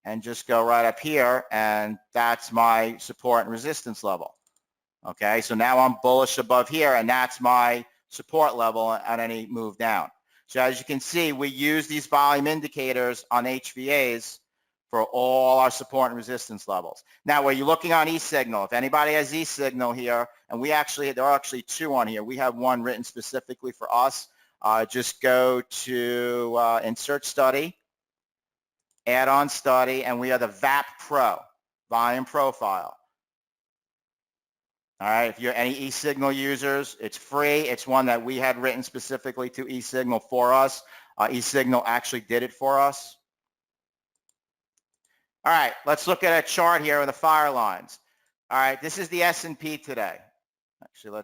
and just go right up here, and that's my support and resistance level. Okay, so now I'm bullish above here, and that's my support level at any move down. So as you can see, we use these volume indicators on HVAs for all our support and resistance levels. Now, when you're looking on e-signal, if anybody has e-signal here, and there are actually two on here. We have one written specifically for us. Just go to Insert Study, Add on Study, and we are the VAP Pro, Volume Profile. All right, if you're any e-signal users, it's free. It's one that we had written specifically to e-signal for us. E-signal actually did it for us. All right, let's look at a chart here with the fire lines. All right, this is the S&P today. Actually,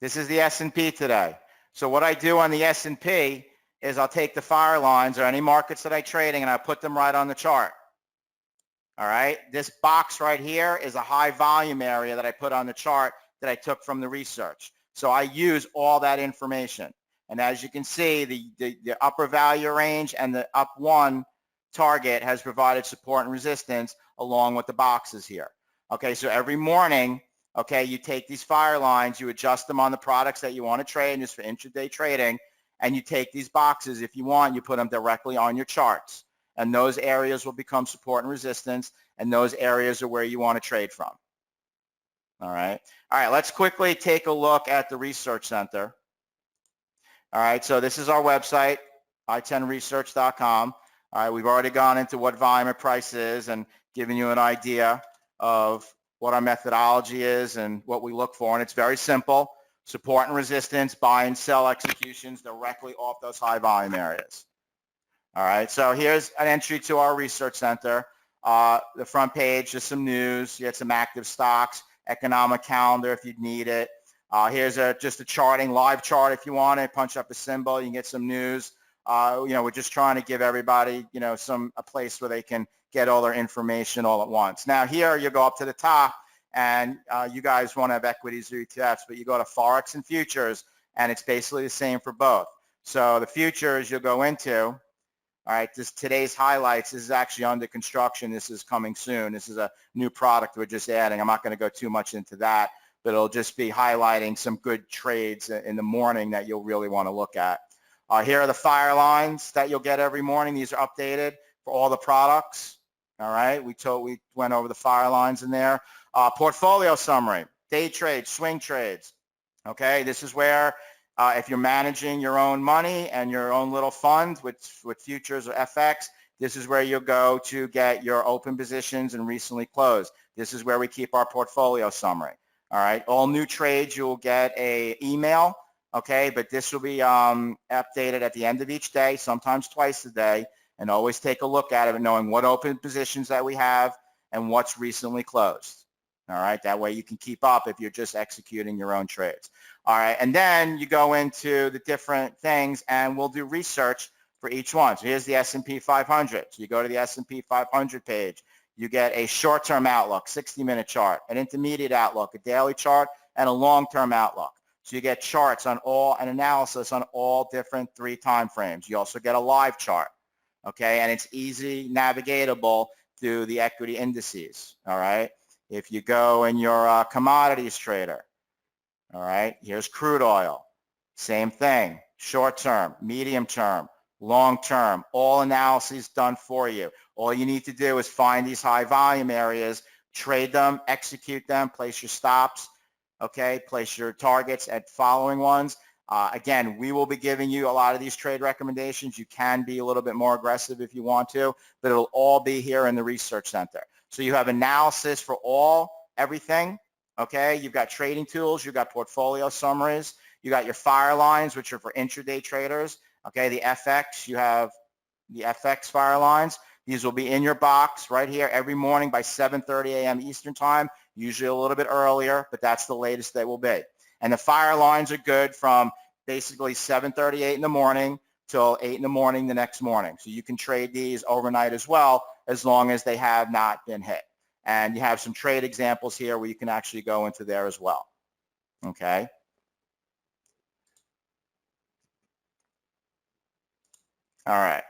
this is the S&P today. So what I do on the S&P is I'll take the fire lines or any markets that I'm trading and I put them right on the chart. All right, this box right here is a high volume area that I put on the chart that I took from the research. So I use all that information. And as you can see, the upper value range and the up one target has provided support and resistance along with the boxes here. Okay, so every morning, okay, you take these fire lines, you adjust them on the products that you want to trade, just for intraday trading, and you take these boxes, if you want, you put them directly on your charts. And those areas will become support and resistance, and those areas are where you want to trade from. All right, let's quickly take a look at the Research Center. All right, so this is our website, i10research.com. All right, we've already gone into what volume and price is and given you an idea of what our methodology is and what we look for, and it's very simple. Support and resistance, buy and sell executions directly off those high volume areas. All right, so here's an entry to our Research Center. The front page, just some news. You had some active stocks, economic calendar if you'd need it. Here's just a charting, live chart if you want it. Punch up a symbol, you can get some news. We're just trying to give everybody, a place where they can get all their information all at once. Now here you go up to the top and you guys want to have equities or ETFs, but you go to forex and futures and it's basically the same for both. So the futures you'll go into, All right, today's highlights, this is actually under construction. This is coming soon. This is a new product we're just adding. I'm not going to go too much into that, but it'll just be highlighting some good trades in the morning that you'll really want to look at. Here are the fire lines that you'll get every morning. These are updated for all the products. All right, we went over the fire lines in there. Portfolio summary, day trades, swing trades. Okay, this is where if you're managing your own money and your own little fund with futures or FX, this is where you'll go to get your open positions and recently closed. This is where we keep our portfolio summary. All right, all new trades, you'll get an email, okay, but this will be updated at the end of each day, sometimes twice a day, and always take a look at it, knowing what open positions that we have and what's recently closed. All right, that way you can keep up if you're just executing your own trades. All right, and then you go into the different things, and we'll do research for each one. So here's the S&P 500. So you go to the S&P 500 page. You get a short-term outlook, 60-minute chart, an intermediate outlook, a daily chart, and a long-term outlook. So you get charts on all and analysis on all different 3 time frames. You also get a live chart, okay, and it's easy navigatable through the equity indices. All right, if you go in your commodities trader. All right, here's crude oil. Same thing, short term, medium term, long term, all analyses done for you. All you need to do is find these high volume areas, trade them, execute them, place your stops, okay, place your targets at following ones. Again, we will be giving you a lot of these trade recommendations. You can be a little bit more aggressive if you want to, but it'll all be here in the research center. So you have analysis for everything. Okay, you've got trading tools, you've got portfolio summaries, you got your fire lines, which are for intraday traders. Okay, the FX, you have the FX fire lines. These will be in your box right here every morning by 7:30 a.m. Eastern time, usually a little bit earlier, but that's the latest they will be. And the fire lines are good from basically 7:38 in the morning till 8 in the morning the next morning. So you can trade these overnight as well, as long as they have not been hit. And you have some trade examples here where you can actually go into there as well. Okay. All right.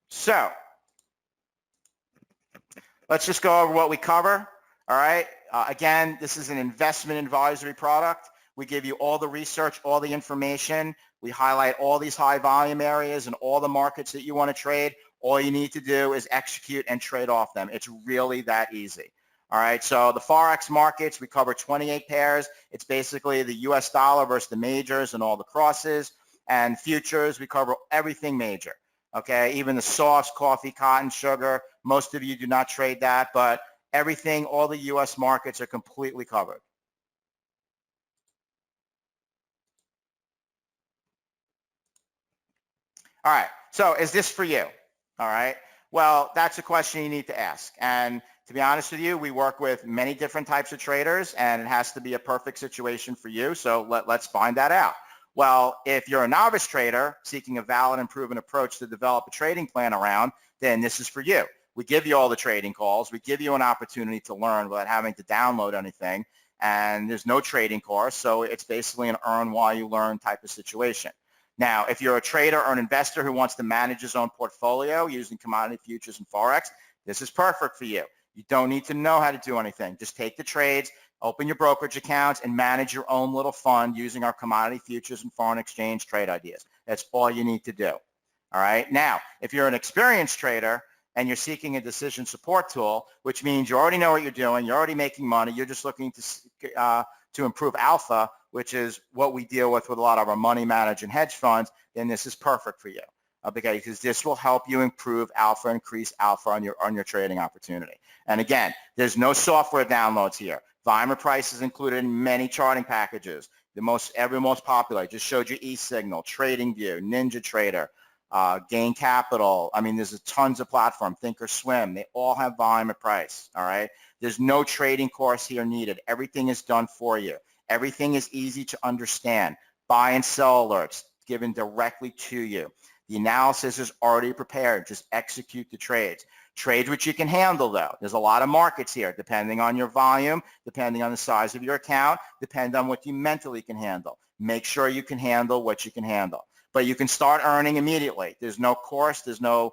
So let's just go over what we cover. All right. Again, this is an investment advisory product. We give you all the research, all the information. We highlight all these high volume areas and all the markets that you want to trade. All you need to do is execute and trade off them. It's really that easy. All right, so the forex markets, we cover 28 pairs. It's basically the US dollar versus the majors and all the crosses. And futures, we cover everything major. Okay, even the softs, coffee, cotton, sugar. Most of you do not trade that, but everything, all the US markets are completely covered. All right, so is this for you? All right, well, that's a question you need to ask. And to be honest with you, we work with many different types of traders, and it has to be a perfect situation for you. So let's find that out. Well, if you're a novice trader seeking a valid and proven approach to develop a trading plan around, then this is for you. We give you all the trading calls. We give you an opportunity to learn without having to download anything. And there's no trading course, so it's basically an earn while you learn type of situation. Now, if you're a trader or an investor who wants to manage his own portfolio using commodity futures and forex, this is perfect for you. You don't need to know how to do anything. Just take the trades, open your brokerage accounts, and manage your own little fund using our commodity futures and foreign exchange trade ideas. That's all you need to do. All right. Now, if you're an experienced trader and you're seeking a decision support tool, which means you already know what you're doing, you're already making money, you're just looking to improve alpha, which is what we deal with a lot of our money manager and hedge funds, then this is perfect for you. Because this will help you improve alpha, increase alpha on your trading opportunity. And again, there's no software downloads here. Volume price is included in many charting packages. The most popular, I just showed you eSignal, TradingView, NinjaTrader, Gain Capital. I mean, there's tons of platforms, Thinkorswim. They all have volume of price, all right? There's no trading course here needed. Everything is done for you. Everything is easy to understand. Buy and sell alerts given directly to you. The analysis is already prepared. Just execute the trades. Trades which you can handle, though. There's a lot of markets here, depending on your volume, depending on the size of your account, depending on what you mentally can handle. Make sure you can handle what you can handle. but you can start earning immediately. There's no course, there's no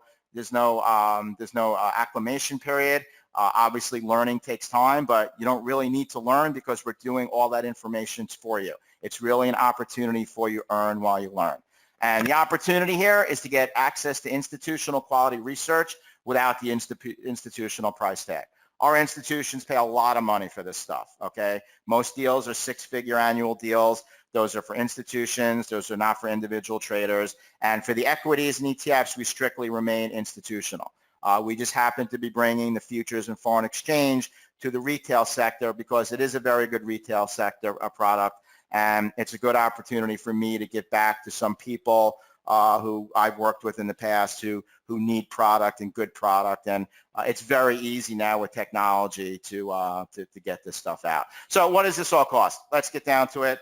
acclimation period. Obviously, learning takes time, but you don't really need to learn because we're doing all that information for you. It's really an opportunity for you to earn while you learn. And the opportunity here is to get access to institutional quality research without the institutional price tag. Our institutions pay a lot of money for this stuff, okay? Most deals are six-figure annual deals. Those are for institutions. Those are not for individual traders. And for the equities and ETFs, we strictly remain institutional. We just happen to be bringing the futures and foreign exchange to the retail sector because it is a very good retail sector product, and it's a good opportunity for me to get back to some people who I've worked with in the past who need product and good product, and it's very easy now with technology to get this stuff out. So what does this all cost? Let's get down to it.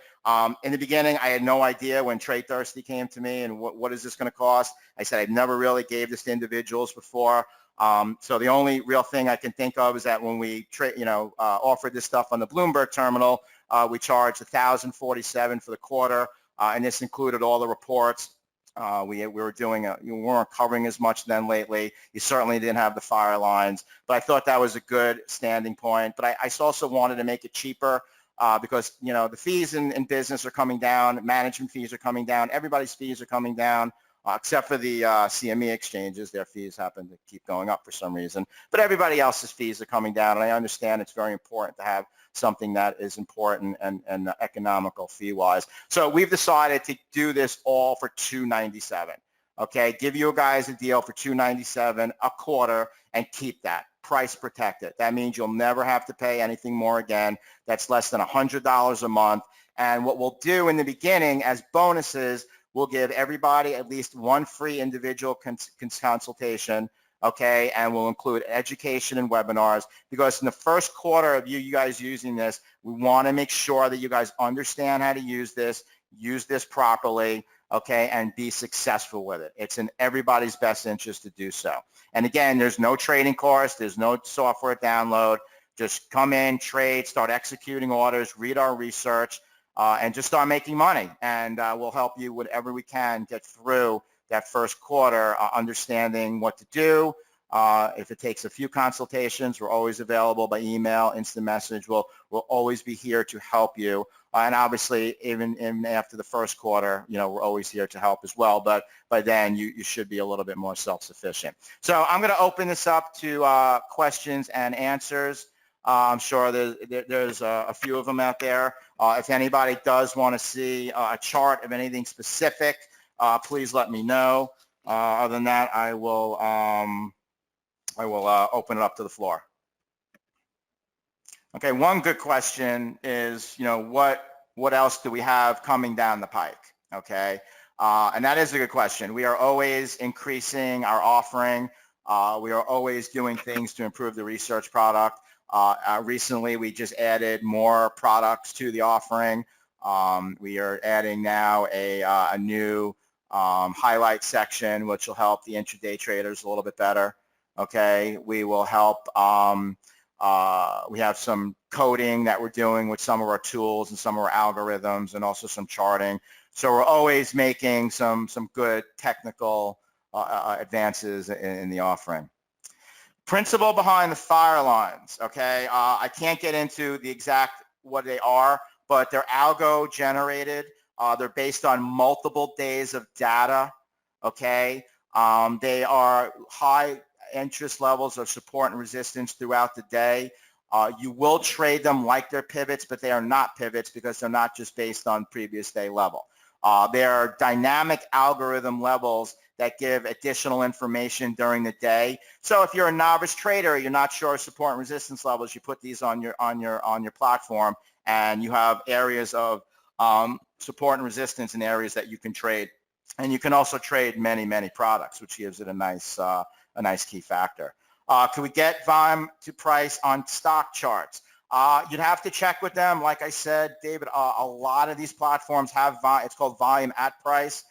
In the beginning, I had no idea when Trade Thirsty came to me and what is this going to cost. I said I never really gave this to individuals before. So the only real thing I can think of is that when we offered this stuff on the Bloomberg terminal, we charged $1,047 for the quarter, and this included all the reports. We weren't covering as much then lately. You certainly didn't have the fire lines, but I thought that was a good standing point. But I also wanted to make it cheaper because the fees in business are coming down, management fees are coming down, everybody's fees are coming down. Except for the CME exchanges, their fees happen to keep going up for some reason. But everybody else's fees are coming down, and I understand it's very important to have something that is important and economical fee-wise. So we've decided to do this all for $297. Okay, give you guys a deal for $297 a quarter and keep that. Price protected. That means you'll never have to pay anything more again. That's less than $100 a month. And what we'll do in the beginning as bonuses, we'll give everybody at least one free individual consultation, okay, and we'll include education and webinars because in the first quarter of you guys using this, we want to make sure that you guys understand how to use this properly, okay, and be successful with it. It's in everybody's best interest to do so. And again, there's no trading course, there's no software download. Just come in, trade, start executing orders, read our research, and just start making money. And we'll help you whatever we can get through that first quarter, understanding what to do. If it takes a few consultations, we're always available by email, instant message. We'll always be here to help you. And obviously, even after the first quarter, we're always here to help as well. But by then, you should be a little bit more self-sufficient. So I'm going to open this up to questions and answers. I'm sure there's a few of them out there. If anybody does want to see a chart of anything specific, please let me know. Other than that, I will open it up to the floor. Okay, one good question is, what else do we have coming down the pike? Okay, and that is a good question. We are always increasing our offering. We are always doing things to improve the research product. Recently, we just added more products to the offering. We are adding now a new highlight section, which will help the intraday traders a little bit better. Okay, we will help. We have some coding that we're doing with some of our tools and some of our algorithms, and also some charting. So we're always making some good technical advances in the offering. Principle behind the fire lines, okay? I can't get into the exact what they are, but they're algo generated. They're based on multiple days of data, okay? They are high interest levels of support and resistance throughout the day. You will trade them like they're pivots, but they are not pivots because they're not just based on previous day level. They are dynamic algorithm levels that give additional information during the day. So if you're a novice trader, you're not sure of support and resistance levels, you put these on your platform, and you have areas of support and resistance in areas that you can trade. And you can also trade many products, which gives it a nice key factor. Can we get volume to price on stock charts? You'd have to check with them. Like I said, David, a lot of these platforms have it's called volume at price.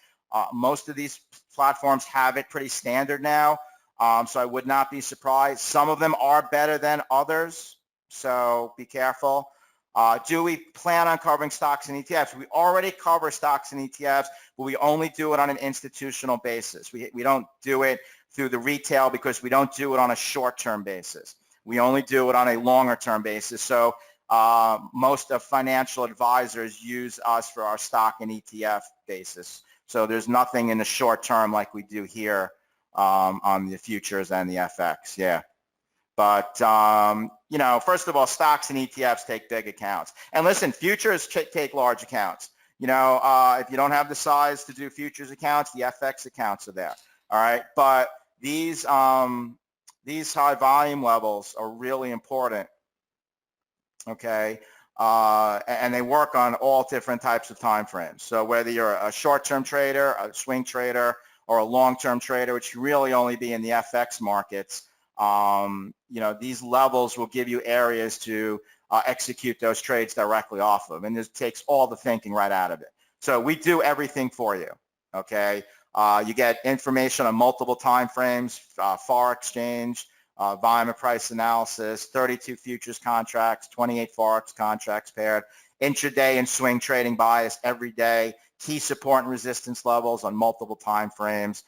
Most of these platforms have it pretty standard now, so I would not be surprised. Some of them are better than others, so be careful. Do we plan on covering stocks and ETFs? We already cover stocks and ETFs, but we only do it on an institutional basis. We don't do it through the retail because we don't do it on a short-term basis. We only do it on a longer-term basis. So most of financial advisors use us for our stock and ETF basis. So there's nothing in the short term like we do here on the futures and the FX. Yeah. But, first of all, stocks and ETFs take big accounts. And listen, futures take large accounts. If you don't have the size to do futures accounts, the FX accounts are there. All right. But these high volume levels are really important. Okay. And they work on all different types of time frames. So whether you're a short-term trader, a swing trader, or a long-term trader, which can really only be in the FX markets, these levels will give you areas to execute those trades directly off of. And this takes all the thinking right out of it. So we do everything for you. Okay. You get information on multiple time frames, forex exchange, volume and price analysis, 32 futures contracts, 28 forex contracts paired, intraday and swing trading bias every day, key support and resistance levels on multiple time frames,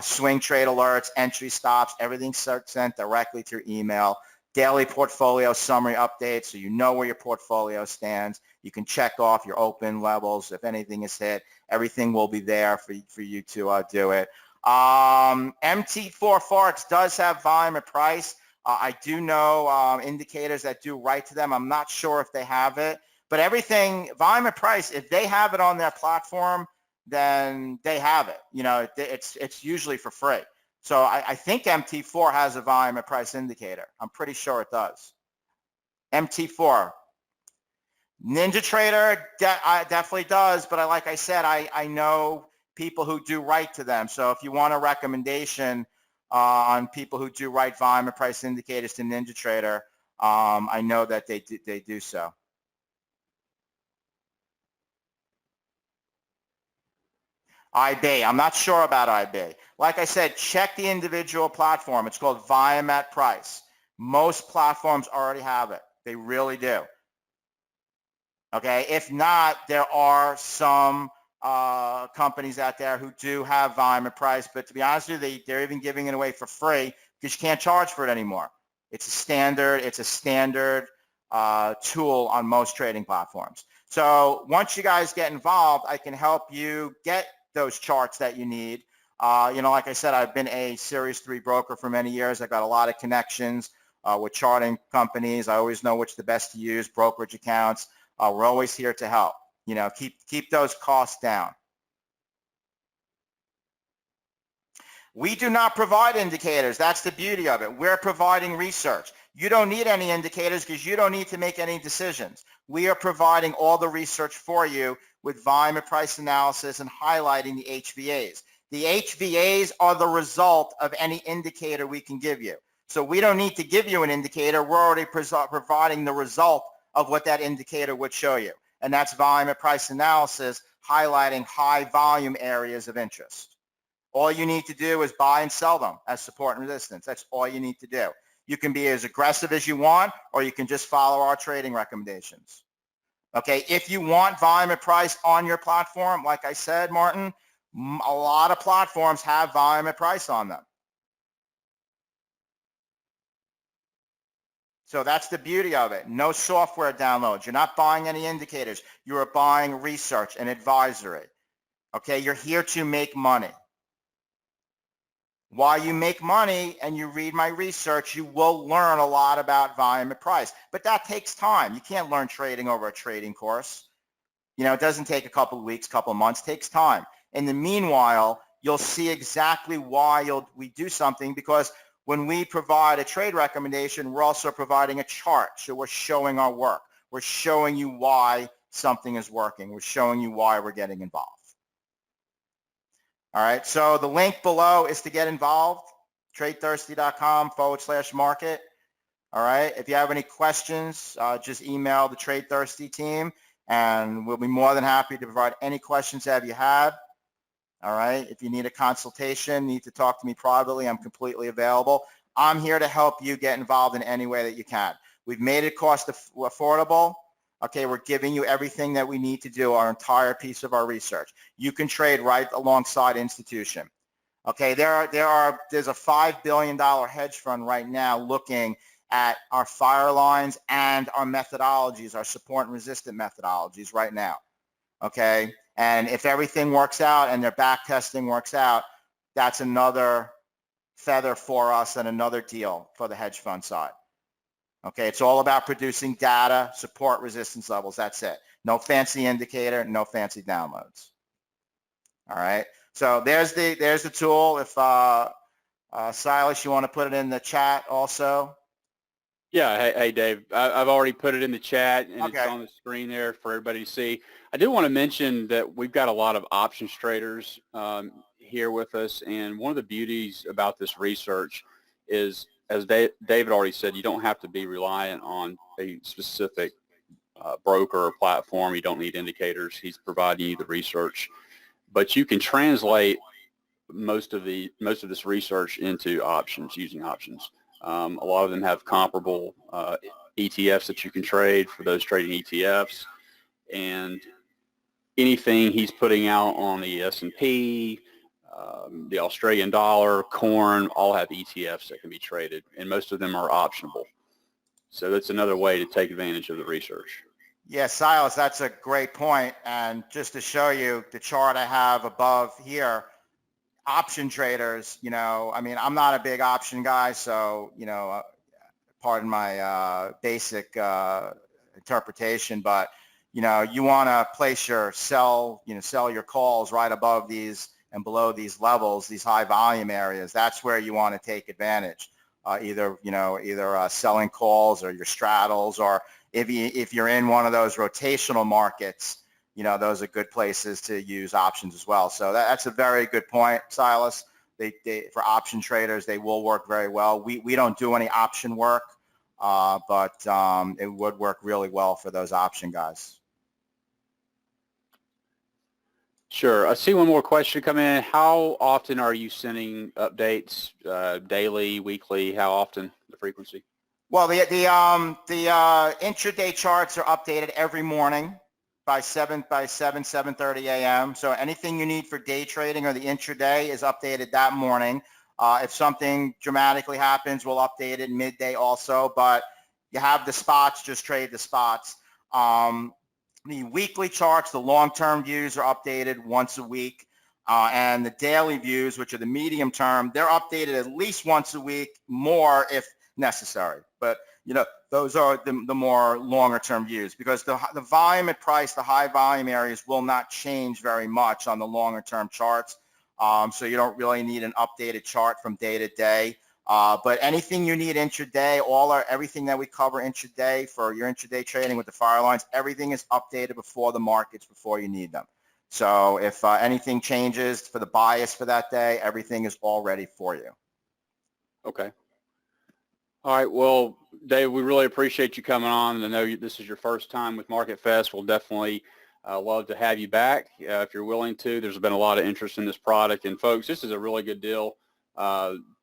swing trade alerts, entry stops, everything sent directly to your email, daily portfolio summary updates so you know where your portfolio stands. You can check off your open levels. If anything is hit, everything will be there for you to do it. MT4 Forex does have volume and price. I do know indicators that do write to them. I'm not sure if they have it, but everything, volume and price, if they have it on their platform, then they have it. It's usually for free. So I think MT4 has a volume and price indicator. I'm pretty sure it does. MT4. NinjaTrader definitely does, but like I said, I know people who do write to them. So if you want a recommendation on people who do write volume and price indicators to NinjaTrader, I know that they do so. IB. I'm not sure about IB. Like I said, check the individual platform. It's called volume at price. Most platforms already have it. They really do. Okay. If not, there are some companies out there who do have volume at price, but to be honest with you, they're even giving it away for free because you can't charge for it anymore. It's a standard tool on most trading platforms. So once you guys get involved, I can help you get those charts that you need. Like I said, I've been a Series 3 broker for many years. I've got a lot of connections with charting companies. I always know which the best to use, brokerage accounts. We're always here to help. Keep those costs down. We do not provide indicators. That's the beauty of it. We're providing research. You don't need any indicators because you don't need to make any decisions. We are providing all the research for you with volume and price analysis and highlighting the HVAs. The HVAs are the result of any indicator we can give you. So we don't need to give you an indicator. We're already providing the result of what that indicator would show you. And that's volume and price analysis highlighting high volume areas of interest. All you need to do is buy and sell them as support and resistance. That's all you need to do. You can be as aggressive as you want, or you can just follow our trading recommendations. Okay, if you want volume and price on your platform, like I said, Martin, a lot of platforms have volume and price on them. So that's the beauty of it. No software downloads. You're not buying any indicators. You are buying research and advisory. Okay, you're here to make money. While you make money and you read my research, you will learn a lot about volume and price. But that takes time. You can't learn trading over a trading course. It doesn't take a couple of weeks, couple of months. It takes time. In the meanwhile, you'll see exactly why we do something, because when we provide a trade recommendation, we're also providing a chart. So we're showing our work. We're showing you why something is working. We're showing you why we're getting involved. All right, so the link below is to get involved, tradethirsty.com/market. All right, if you have any questions, just email the Trade Thirsty team, and we'll be more than happy to provide any questions that you had. All right, if you need a consultation, need to talk to me privately, I'm completely available. I'm here to help you get involved in any way that you can. We've made it cost affordable. Okay, we're giving you everything that we need to do, our entire piece of our research. You can trade right alongside institution. Okay, there's a $5 billion hedge fund right now looking at our fire lines and our methodologies, our support and resistant methodologies right now. Okay, and if everything works out and their back testing works out, that's another feather for us and another deal for the hedge fund side. Okay, it's all about producing data, support resistance levels. That's it. No fancy indicator, no fancy downloads. All right. So there's the tool. If Silas, you want to put it in the chat also. Yeah. Hey, Dave. I've already put it in the chat, and Okay. it's on the screen there for everybody to see. I do want to mention that we've got a lot of options traders here with us, and one of the beauties about this research is, as David already said, you don't have to be reliant on a specific broker or platform. You don't need indicators. He's providing you the research, but you can translate most of this research into options, using options. A lot of them have comparable ETFs that you can trade for those trading ETFs, and anything he's putting out on the S&P, the Australian dollar, corn, all have ETFs that can be traded, and most of them are optionable. So that's another way to take advantage of the research. Yeah, Silas, that's a great point. And just to show you the chart I have above here, option traders, I mean, I'm not a big option guy, so, pardon my basic interpretation, but, you want to place your sell your calls right above these and below these levels, these high volume areas. That's where you want to take advantage. Either selling calls or your straddles, or if you're in one of those rotational markets, those are good places to use options as well. So that's a very good point, Silas. They for option traders, they will work very well. We don't do any option work, but it would work really well for those option guys. Sure. I see one more question come in. How often are you sending updates? Daily, weekly? How often? The frequency? Well, the intraday charts are updated every morning by 7:30 a.m. So anything you need for day trading or the intraday is updated that morning. If something dramatically happens, we'll update it midday also. But you have the spots, just trade the spots. The weekly charts, the long-term views are updated once a week. And the daily views, which are the medium term, they're updated at least once a week, more if necessary. But, those are the more longer term views, because the volume at price, the high volume areas will not change very much on the longer term charts. So you don't really need an updated chart from day to day. But anything you need intraday, everything that we cover intraday for your intraday trading with the fire lines, everything is updated before the markets, before you need them. So if anything changes for the bias for that day, everything is all ready for you. Okay. All right. Well, Dave, we really appreciate you coming on. And I know this is your first time with MarketFest. We'll definitely love to have you back if you're willing to. There's been a lot of interest in this product. And folks, this is a really good deal.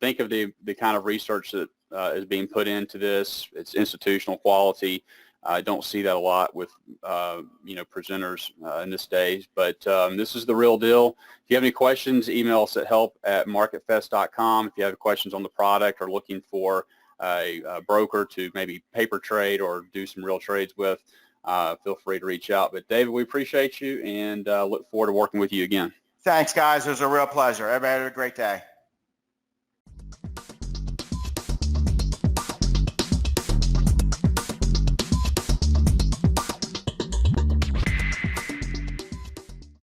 Think of the kind of research that is being put into this. It's institutional quality. I don't see that a lot with presenters in this days, but this is the real deal. If you have any questions, email us at help@marketfest.com. If you have questions on the product or looking for a broker to maybe paper trade or do some real trades with, feel free to reach out. But David, we appreciate you and look forward to working with you again. Thanks, guys. It was a real pleasure. Everybody have a great day.